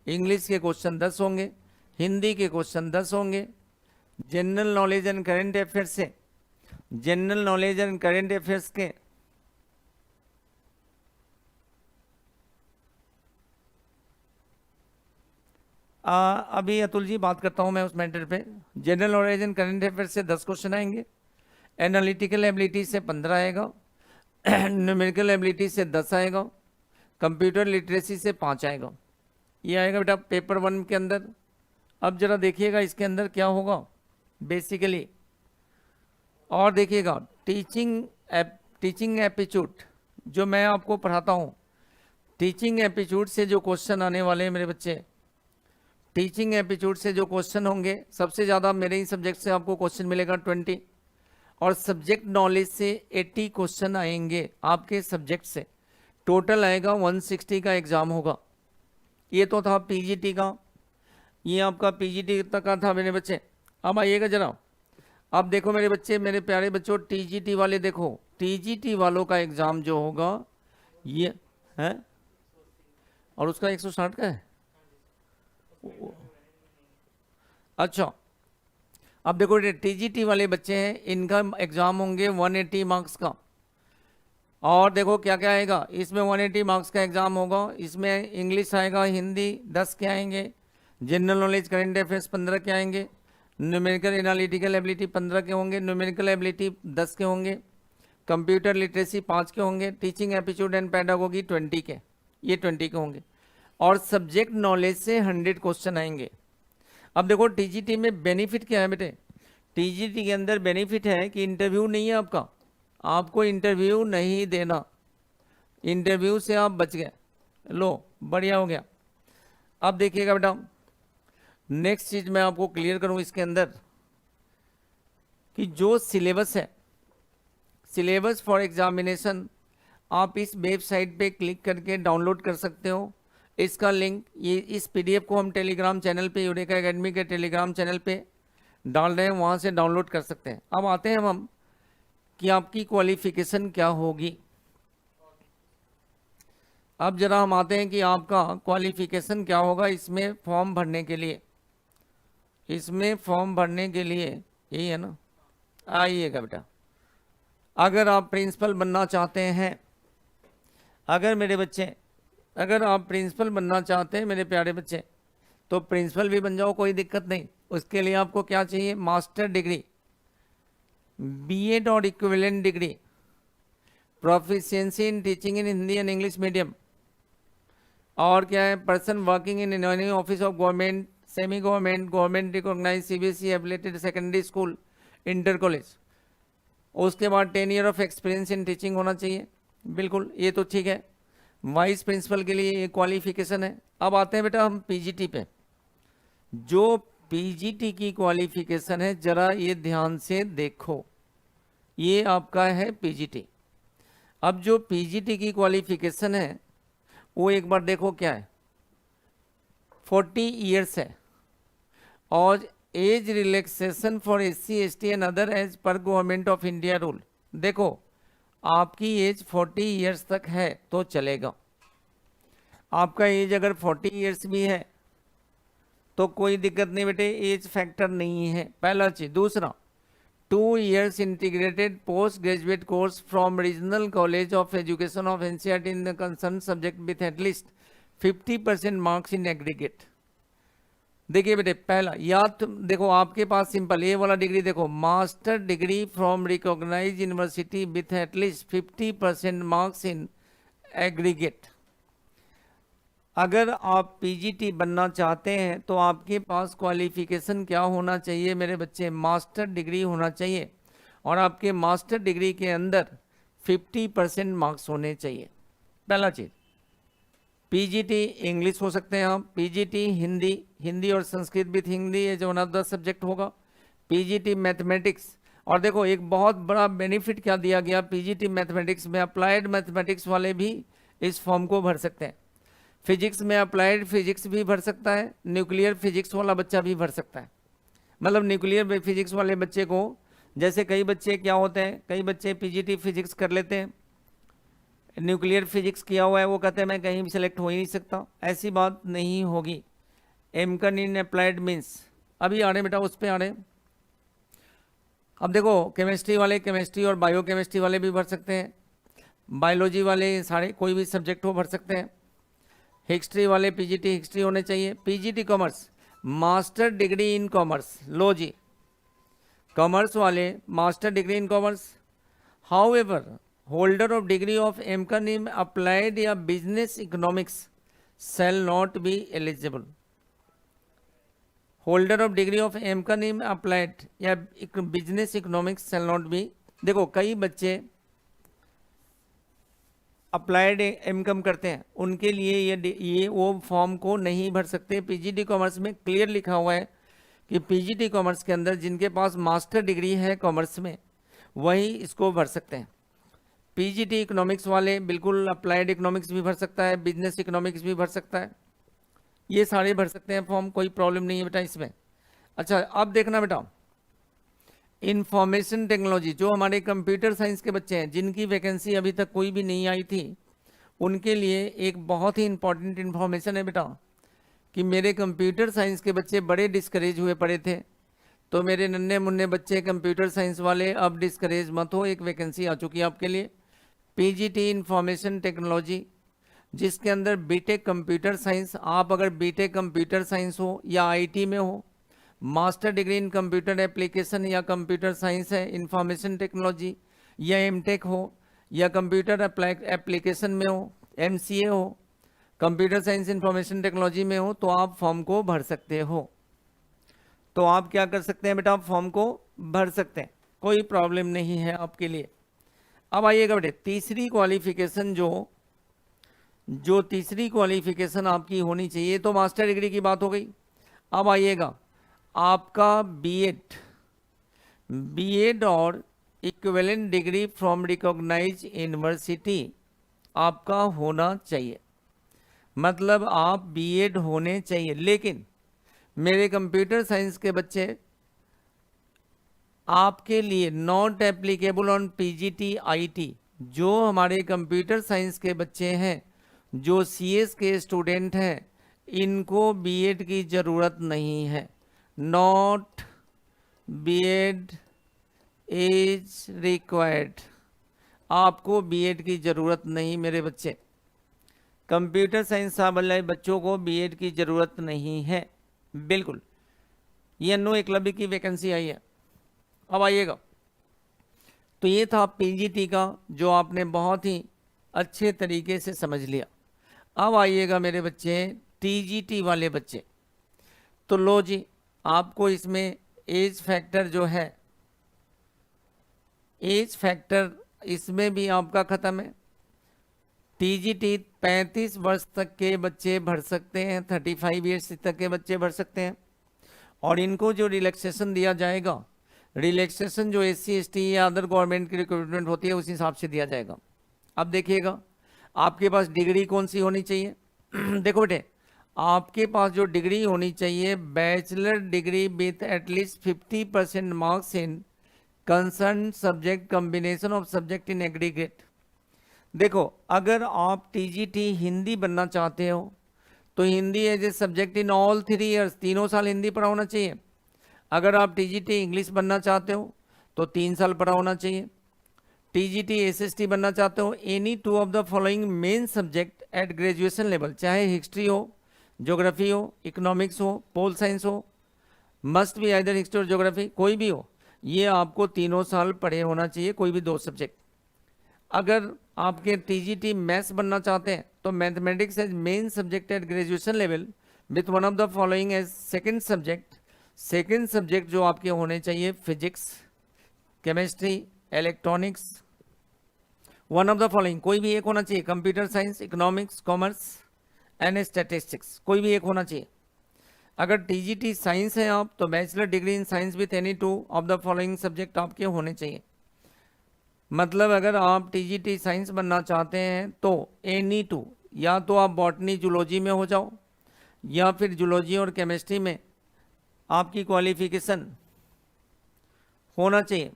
इंग्लिश के क्वेश्चन 10 होंगे, हिंदी के क्वेश्चन 10 होंगे, general knowledge and current affairs से, general knowledge and current affairs के अभी अतुल जी बात करता हूं मैं उस मैटर पे। General knowledge and current affairs से 10 क्वेश्चन आएंगे, एनालिटिकल एबिलिटी से 15 आएगा, न्यूमेरिकल एबिलिटी से 10 आएगा, कंप्यूटर लिटरेसी से 5 आएगा। ये आएगा बेटा पेपर 1 के अंदर। अब जरा देखिएगा इसके अंदर क्या होगा बेसिकली, और देखिएगा टीचिंग एप्टीट्यूड जो मैं आपको पढ़ाता हूँ, टीचिंग एप्टीट्यूड से जो क्वेश्चन आने वाले हैं मेरे बच्चे, टीचिंग एप्टीट्यूड से जो क्वेश्चन होंगे सबसे ज़्यादा मेरे ही सब्जेक्ट से आपको क्वेश्चन मिलेगा 20, और सब्जेक्ट नॉलेज से 80 क्वेश्चन आएंगे आपके सब्जेक्ट से। टोटल आएगा 160 का एग्ज़ाम होगा। ये तो था पीजीटी का, ये आपका पीजीटी तक का था मेरे बच्चे। अब आइएगा जरा, अब देखो मेरे बच्चे, मेरे प्यारे बच्चों, टीजीटी वाले देखो, टीजीटी वालों का एग्ज़ाम जो होगा ये है, और उसका 160 का है। अच्छा, अब देखो टीजीटी वाले बच्चे हैं, इनका एग्ज़ाम होंगे 180 मार्क्स का। और देखो क्या क्या आएगा इसमें, 180 मार्क्स का एग्ज़ाम होगा। इसमें इंग्लिश आएगा, हिंदी 10 के आएंगे, जनरल नॉलेज करंट अफेयर्स 15 के आएंगे, न्यूमेरिकल एनालिटिकल एबिलिटी 15 के होंगे, न्यूमेरिकल एबिलिटी 10 के होंगे, कंप्यूटर लिटरेसी 5 के होंगे, टीचिंग एप्टीट्यूड एंड पैडागोगी 20 के, ये 20 के होंगे, और सब्जेक्ट नॉलेज से 100 क्वेश्चन आएंगे। अब देखो टीजीटी में बेनिफिट क्या है बेटे, टीजीटी के अंदर बेनिफिट है कि इंटरव्यू नहीं है आपका, आपको इंटरव्यू नहीं देना, इंटरव्यू से आप बच गए, लो बढ़िया हो गया। अब देखिएगा बेटा, नेक्स्ट चीज़ मैं आपको क्लियर करूं इसके अंदर कि जो सिलेबस है, सिलेबस फॉर एग्जामिनेशन आप इस वेबसाइट पे क्लिक करके डाउनलोड कर सकते हो। इसका लिंक, ये इस पीडीएफ को हम टेलीग्राम चैनल पे, यूरेका एकेडमी के टेलीग्राम चैनल पे डाल रहे हैं, वहाँ से डाउनलोड कर सकते हैं। अब आते हैं हम कि आपकी क्वालिफिकेशन क्या होगी। अब जरा हम आते हैं कि आपका क्वालिफिकेशन क्या होगा इसमें फॉर्म भरने के लिए। इसमें फॉर्म भरने के लिए यही है ना, आइएगा बेटा, अगर आप प्रिंसिपल बनना चाहते हैं, अगर मेरे बच्चे, अगर आप प्रिंसिपल बनना चाहते हैं मेरे प्यारे बच्चे, तो प्रिंसिपल भी बन जाओ, कोई दिक्कत नहीं। उसके लिए आपको क्या चाहिए, मास्टर डिग्री, बीएड और equivalent degree, proficiency in teaching in Hindi and English medium, और क्या है, person working in any office of government, semi government, government recognise CBSE affiliated secondary school, inter college. उसके बाद 10 year of experience in teaching होना चाहिए, बिल्कुल ये तो ठीक है। वाइस प्रिंसिपल के लिए ये क्वालिफिकेशन है। अब आते हैं बेटा हम पीजीटी पे। जो पीजीटी की क्वालिफिकेशन है जरा ये ध्यान से देखो, ये आपका है पीजीटी। अब जो पीजीटी की क्वालिफिकेशन है वो एक बार देखो क्या है, 40 ईयर्स है, और age relaxation for SC ST and other as per government of India rule. देखो आपकी एज 40 ईयर्स तक है तो चलेगा, आपका एज अगर 40 ईयर्स भी है तो कोई दिक्कत नहीं बेटे, एज फैक्टर नहीं है, पहला चीज। दूसरा, 2 years integrated post graduate course from regional college of education of NCERT in the concern subject with at least 50% marks in aggregate. देखिए बेटे, पहला याद देखो, आपके पास सिंपल ये वाला डिग्री देखो, master degree from recognise university with at least 50% marks in aggregate. अगर आप पीजीटी बनना चाहते हैं तो आपके पास क्वालिफिकेशन क्या होना चाहिए मेरे बच्चे, मास्टर डिग्री होना चाहिए, और आपके मास्टर डिग्री के अंदर 50% मार्क्स होने चाहिए, पहला चीज़। पीजीटी इंग्लिश हो सकते हैं आप, पीजीटी हिंदी, हिंदी और Sanskrit with Hindi as one of the subject होगा, पीजीटी मैथमेटिक्स। और देखो एक बहुत बड़ा बेनिफिट क्या दिया गया पीजीटी मैथमेटिक्स में, अप्लाइड मैथमेटिक्स वाले भी इस फॉर्म को भर सकते हैं, फिजिक्स में अप्लाइड फिजिक्स भी भर सकता है, न्यूक्लियर फिजिक्स वाला बच्चा भी भर सकता है। मतलब न्यूक्लियर फिजिक्स वाले बच्चे को, जैसे कई बच्चे क्या होते हैं, कई बच्चे पीजीटी फिजिक्स कर लेते हैं, न्यूक्लियर फिजिक्स किया हुआ है, वो कहते हैं मैं कहीं भी सिलेक्ट हो ही नहीं सकता, ऐसी बात नहीं होगी। एमकन इन अप्लाइड मीन्स, अभी आ रहे बेटा उस पर आ रहे। अब देखो केमिस्ट्री वाले केमिस्ट्री और बायो केमिस्ट्री वाले भी भर सकते हैं, बायोलॉजी वाले सारे कोई भी सब्जेक्ट हो भर सकते हैं, हिस्ट्री वाले पीजीटी हिस्ट्री होने चाहिए, PGT commerce master degree in commerce, लो जी कॉमर्स वाले master degree in commerce. Holder of degree of MCom in applied या business economics shall not be eligible. Holder of degree of MCom in applied या business economics shall not be। देखो कई बच्चे applied MCom करते हैं, उनके लिए ये वो फॉर्म को नहीं भर सकते। पीजीटी कॉमर्स में क्लियर लिखा हुआ है कि पीजीटी कॉमर्स के अंदर जिनके पास मास्टर डिग्री है कॉमर्स में वही इसको भर सकते हैं। पीजीटी इकोनॉमिक्स वाले बिल्कुल अप्लाइड इकोनॉमिक्स भी भर सकता है, बिजनेस इकोनॉमिक्स भी भर सकता है, ये सारे भर सकते हैं फॉर्म, कोई प्रॉब्लम नहीं है बेटा इसमें। अच्छा अब देखना बेटा, इंफॉर्मेशन टेक्नोलॉजी, जो हमारे कंप्यूटर साइंस के बच्चे हैं जिनकी वैकेंसी अभी तक कोई भी नहीं आई थी, उनके लिए एक बहुत ही इंपॉर्टेंट इन्फॉर्मेशन है बेटा कि मेरे कंप्यूटर साइंस के बच्चे बड़े डिस्करेज हुए पड़े थे, तो मेरे नन्हे मुन्ने बच्चे कंप्यूटर साइंस वाले अब डिस्करेज मत हो, एक वैकेंसी आ चुकी है आपके लिए पीजीटी इंफॉर्मेशन टेक्नोलॉजी, जिसके अंदर बीटेक कंप्यूटर साइंस, आप अगर बीटेक कंप्यूटर साइंस हो या आईटी में हो, मास्टर डिग्री इन कंप्यूटर एप्लीकेशन या कंप्यूटर साइंस है इंफॉर्मेशन टेक्नोलॉजी, या एमटेक हो या कंप्यूटर एप्लीकेशन में हो, एमसीए हो, कंप्यूटर साइंस इंफॉर्मेशन टेक्नोलॉजी में हो, तो आप फॉर्म को भर सकते हो। तो आप क्या कर सकते हैं बेटा, आप फॉर्म को भर सकते हैं, कोई प्रॉब्लम नहीं है आपके लिए। अब आइएगा बेटे, तीसरी क्वालिफिकेशन जो तीसरी क्वालिफिकेशन आपकी होनी चाहिए, तो मास्टर डिग्री की बात हो गई। अब आइएगा आपका बीएड और equivalent degree from recognise university आपका होना चाहिए, मतलब आप बीएड होने चाहिए। लेकिन मेरे कंप्यूटर साइंस के बच्चे, आपके लिए not applicable on PGT IT, जो हमारे कंप्यूटर साइंस के बच्चे हैं जो सीएस के स्टूडेंट हैं, इनको बीएड की ज़रूरत नहीं है। नॉट बीएड इज रिक्वायर्ड, आपको बीएड की ज़रूरत नहीं मेरे बच्चे, कंप्यूटर साइंस वाले बच्चों को बीएड की ज़रूरत नहीं है बिल्कुल। ये नो एकलव्य की वैकेंसी आई है। अब आइएगा, तो ये था पीजीटी का जो आपने बहुत ही अच्छे तरीके से समझ लिया। अब आइएगा मेरे बच्चे टीजीटी वाले बच्चे, तो लो जी, आपको इसमें एज फैक्टर जो है, एज फैक्टर इसमें भी आपका ख़त्म है। टीजीटी 35 वर्ष तक के बच्चे भर सकते हैं, 35 ईयर्स तक के बच्चे भर सकते हैं, और इनको जो रिलैक्सेशन दिया जाएगा, रिलैक्सेशन जो एससी एसटी या अदर गवर्नमेंट की रिक्रूटमेंट होती है उस हिसाब से दिया जाएगा। अब देखिएगा आपके पास डिग्री कौन सी होनी चाहिए देखो बेटे, आपके पास जो डिग्री होनी चाहिए, bachelor degree with at least 50% marks in concern subject, combination of subject in aggregate. देखो अगर आप टीजीटी हिंदी बनना चाहते हो तो Hindi as a subject in all 3 years, तीनों साल हिंदी पढ़ा होना चाहिए। अगर आप टीजीटी इंग्लिश बनना चाहते हो तो 3 साल पढ़ा होना चाहिए। टीजीटी एसएसटी बनना चाहते हो, any 2 of the following main subject at graduation level, चाहे हिस्ट्री हो, ज्योग्राफी हो, इकोनॉमिक्स हो, पोल साइंस हो, मस्ट बी आइदर हिस्ट्री और ज्योग्राफी, कोई भी हो, ये आपको तीनों साल पढ़े होना चाहिए, कोई भी 2 सब्जेक्ट। अगर आपके टीजीटी मैथ्स बनना चाहते हैं तो mathematics as main subject at graduation level with one of the following as second subject. Second subject जो आपके होने चाहिए physics, chemistry, electronics, one of the following, कोई भी एक होना चाहिए, computer science, economics, commerce and statistics, कोई भी एक होना चाहिए। अगर टीजीटी साइंस है आप तो bachelor degree in science with any 2 of the following subject आपके होने चाहिए। मतलब अगर आप टीजीटी साइंस बनना चाहते हैं तो एनी 2, या तो आप बॉटनी जूलॉजी में हो जाओ, या फिर जूलॉजी और केमिस्ट्री में आपकी क्वालिफिकेशन होना चाहिए।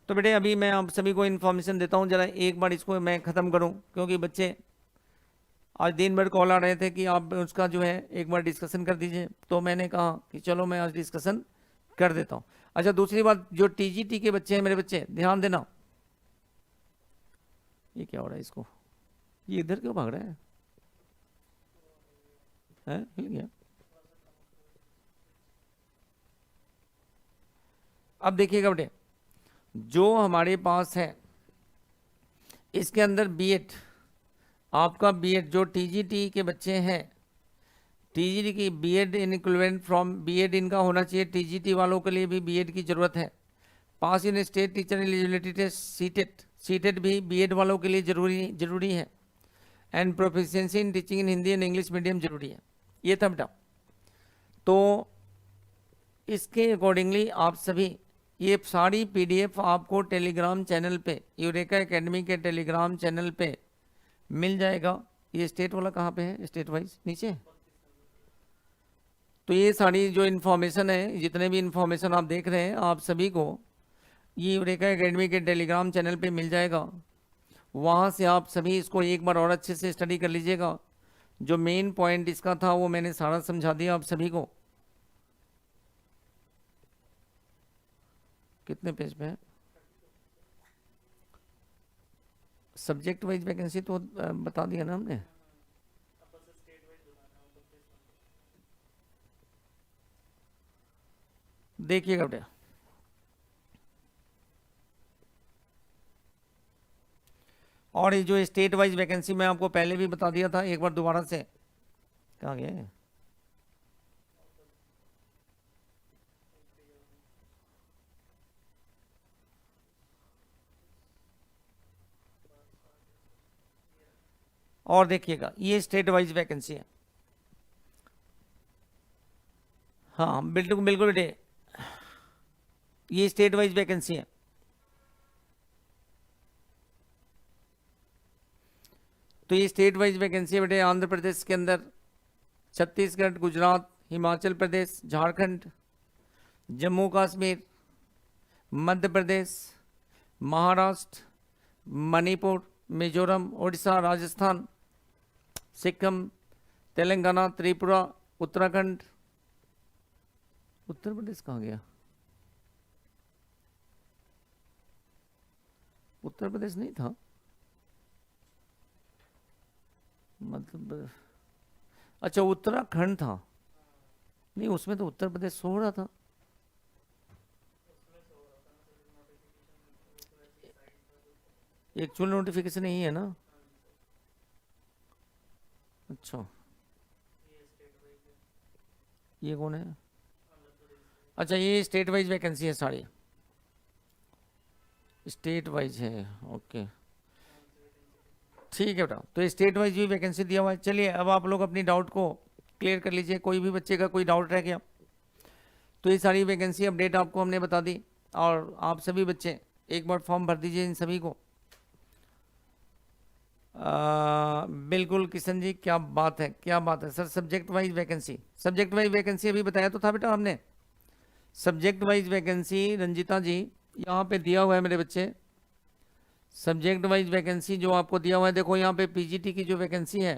तो बेटे अभी मैं आप सभी को इन्फॉर्मेशन देता हूँ, ज़रा एक बार इसको मैं ख़त्म करूँ, क्योंकि बच्चे आज दिन भर कॉल आ रहे थे कि आप उसका जो है एक बार डिस्कशन कर दीजिए, तो मैंने कहा कि चलो मैं आज डिस्कशन कर देता हूँ। अच्छा दूसरी बात, जो टीजीटी के बच्चे हैं मेरे बच्चे, ध्यान देना, ये क्या हो रहा है इसको, ये इधर क्यों भाग रहा है, हिल गया। अब देखिएगा बेटे, जो हमारे पास है इसके अंदर बीएड, आपका बीएड जो टीजीटी के बच्चे हैं, टीजीटी की BEd in equivalent from BEd इनका होना चाहिए। टीजीटी वालों के लिए भी बीएड की ज़रूरत है। Pass in state teacher eligibility test CTET, CTET भी बीएड वालों के लिए जरूरी है। And proficiency in teaching in Hindi and English medium जरूरी है। ये था बेटा। तो इसके अकॉर्डिंगली आप सभी ये सारी पीडीएफ आपको टेलीग्राम चैनल पे, यूरेका एकेडमी के टेलीग्राम चैनल पे मिल जाएगा। ये स्टेट वाला कहाँ पे है, स्टेट वाइज नीचे। तो ये सारी जो इन्फॉर्मेशन है, जितने भी इन्फॉर्मेशन आप देख रहे हैं, आप सभी को ये यूरेका एकेडमी के टेलीग्राम चैनल पे मिल जाएगा। वहाँ से आप सभी इसको एक बार और अच्छे से स्टडी कर लीजिएगा। जो मेन पॉइंट इसका था वो मैंने सारा समझा दिया आप सभी को। कितने पेज पे है? सब्जेक्ट वाइज वैकेंसी तो बता दिया ना हमने। देखिएगा बेटा, और ये जो स्टेट वाइज वैकेंसी मैं आपको पहले भी बता दिया था, एक बार दोबारा से। कहाँ गया? और देखिएगा ये स्टेट वाइज वैकेंसी है। हाँ बिल्कुल बिल्कुल बेटे, ये स्टेट वाइज वैकेंसी है। तो ये स्टेट वाइज वैकेंसी है बेटे। आंध्र प्रदेश के अंदर, छत्तीसगढ़, गुजरात, हिमाचल प्रदेश, झारखंड, जम्मू कश्मीर, मध्य प्रदेश, महाराष्ट्र, मणिपुर, मिजोरम, उड़ीसा, राजस्थान, सिक्किम, तेलंगाना, त्रिपुरा, उत्तराखंड। उत्तर प्रदेश कहाँ गया? उत्तर प्रदेश नहीं था मतलब, अच्छा उत्तराखंड था। नहीं, उसमें तो उत्तर प्रदेश सो रहा था। एक्चुअल नोटिफिकेशन यही है ना? अच्छा, ये कौन है? अच्छा, ये स्टेट वाइज वैकेंसी है सारी, स्टेट वाइज है। ओके ठीक है बेटा। तो स्टेट वाइज भी वैकेंसी दिया हुआ है। चलिए अब आप लोग अपनी डाउट को क्लियर कर लीजिए। कोई भी बच्चे का कोई डाउट रह गया तो ये सारी वैकेंसी अपडेट आपको हमने बता दी। और आप सभी बच्चे एक बार फॉर्म भर दीजिए इन सभी को। बिल्कुल किशन जी, क्या बात है, क्या बात है sir. Subject wise vacancy, subject wise vacancy अभी बताया तो था बेटा हमने। सब्जेक्ट वाइज वैकेंसी रंजिता जी यहाँ पे दिया हुआ है मेरे बच्चे। सब्जेक्ट वाइज वैकेंसी जो आपको दिया हुआ है, देखो यहाँ पे पीजीटी की जो वैकेंसी है,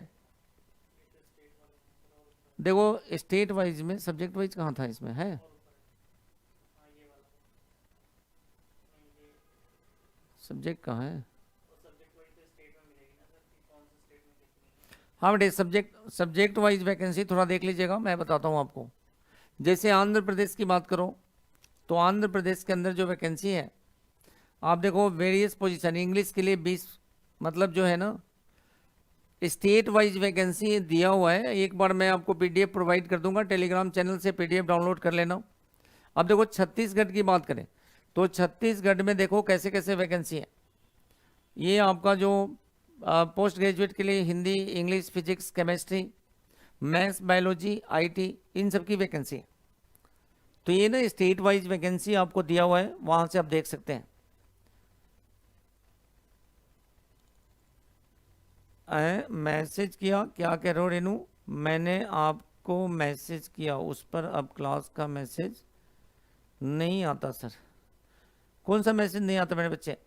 देखो स्टेट वाइज में, सब्जेक्ट वाइज कहाँ था इसमें है? सब्जेक्ट कहाँ है? हाँ बेटे, सब्जेक्ट वाइज वैकेंसी थोड़ा देख लीजिएगा, मैं बताता हूँ आपको। जैसे आंध्र प्रदेश की बात करो तो आंध्र प्रदेश के अंदर जो वैकेंसी है, आप देखो वेरियस पोजीशन, इंग्लिश के लिए 20, मतलब जो है ना स्टेट वाइज वैकेंसी दिया हुआ है। एक बार मैं आपको पीडीएफ प्रोवाइड कर दूंगा, टेलीग्राम चैनल से पीडीएफ डाउनलोड कर लेना। अब देखो छत्तीसगढ़ की बात करें तो छत्तीसगढ़ में देखो कैसे कैसे वैकेंसी है। ये आपका जो पोस्ट ग्रेजुएट के लिए Hindi, English, physics, chemistry, maths, biology, IT, इन सब की वैकेंसी है। तो ये ना स्टेट वाइज वैकेंसी आपको दिया हुआ है, वहाँ से आप देख सकते हैं। मैसेज किया, क्या कह रहे हो रेनू? मैंने आपको मैसेज किया, उस पर अब क्लास का मैसेज नहीं आता सर। कौन सा मैसेज नहीं आता मेरे बच्चे?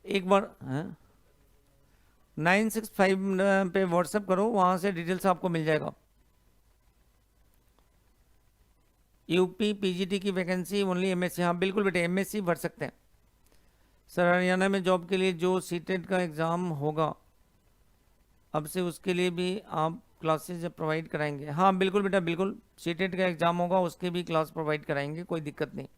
एक बार 965 पे व्हाट्सएप करो, वहाँ से डिटेल्स आपको मिल जाएगा। यूपी पीजीटी की वैकेंसी ओनली एमएससी, हाँ बिल्कुल बेटे एमएससी भर सकते हैं सर। हरियाणा में जॉब के लिए जो सीटेट का एग्ज़ाम होगा अब से, उसके लिए भी आप क्लासेज प्रोवाइड कराएंगे? हाँ बिल्कुल बेटा, बिल्कुल सीटेट का एग्ज़ाम होगा उसके भी क्लास प्रोवाइड कराएंगे, कोई दिक्कत नहीं।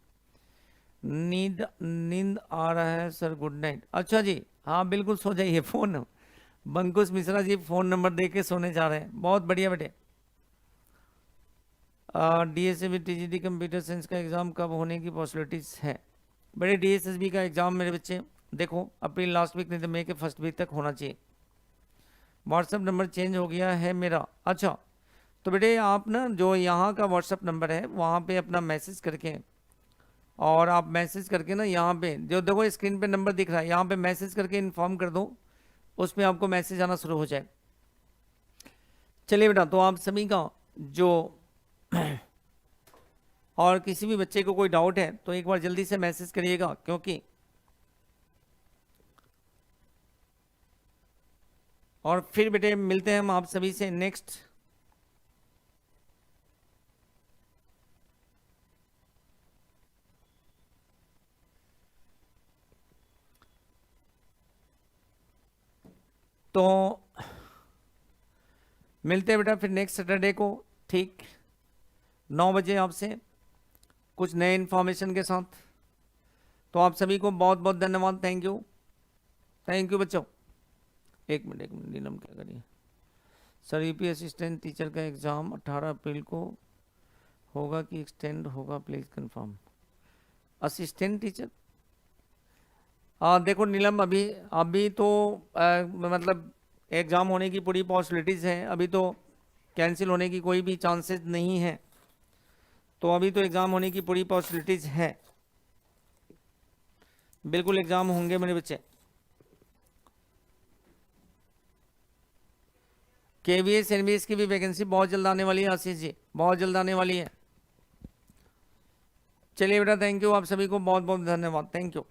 नींद आ रहा है सर, गुड नाइट। अच्छा जी, हाँ बिल्कुल सो जाइए। Phone Bankush Mishra ji phone number दे के सोने जा रहे हैं, बहुत बढ़िया बेटे। डीएसएबी टीजीटी कंप्यूटर साइंस का एग्ज़ाम कब होने की पॉसिबिलिटीज़ है? बड़े डीएसएसबी का एग्ज़ाम मेरे बच्चे देखो अप्रैल लास्ट वीक नहीं तो मई के फर्स्ट वीक तक होना चाहिए। व्हाट्सअप नंबर चेंज हो गया है मेरा। अच्छा, तो बेटे आप ना जो यहाँ का व्हाट्सअप नंबर है वहाँ पे अपना मैसेज करके, और आप मैसेज करके ना यहाँ पे जो देखो स्क्रीन पे नंबर दिख रहा है, यहाँ पे मैसेज करके इन्फॉर्म कर दो, उसमें आपको मैसेज आना शुरू हो जाए। चलिए बेटा, तो आप सभी का जो और किसी भी बच्चे को कोई डाउट है तो एक बार जल्दी से मैसेज करिएगा, क्योंकि और फिर बेटे मिलते हैं हम आप सभी से नेक्स्ट। तो मिलते हैं बेटा फिर नेक्स्ट सैटरडे को ठीक 9 बजे आपसे कुछ नए इन्फॉर्मेशन के साथ। तो आप सभी को बहुत बहुत धन्यवाद। थैंक यू बच्चों। एक मिनट नीलम क्या करिए सर, यूपी असिस्टेंट टीचर का एग्ज़ाम 18 अप्रैल को होगा कि एक्सटेंड होगा, प्लीज़ कंफर्म। असिस्टेंट टीचर, देखो नीलम अभी तो मतलब एग्ज़ाम होने की पूरी पॉसिबिलिटीज़ हैं, अभी तो कैंसिल होने की कोई भी चांसेस नहीं है, तो अभी तो एग्ज़ाम होने की पूरी पॉसिबिलिटीज़ है, बिल्कुल एग्ज़ाम होंगे मेरे बच्चे। केवीएस एनवीएस की भी वैकेंसी बहुत जल्द आने वाली है आशीष जी, बहुत जल्द आने वाली है। चलिए बेटा, थैंक यू, आप सभी को बहुत बहुत धन्यवाद। Thank you.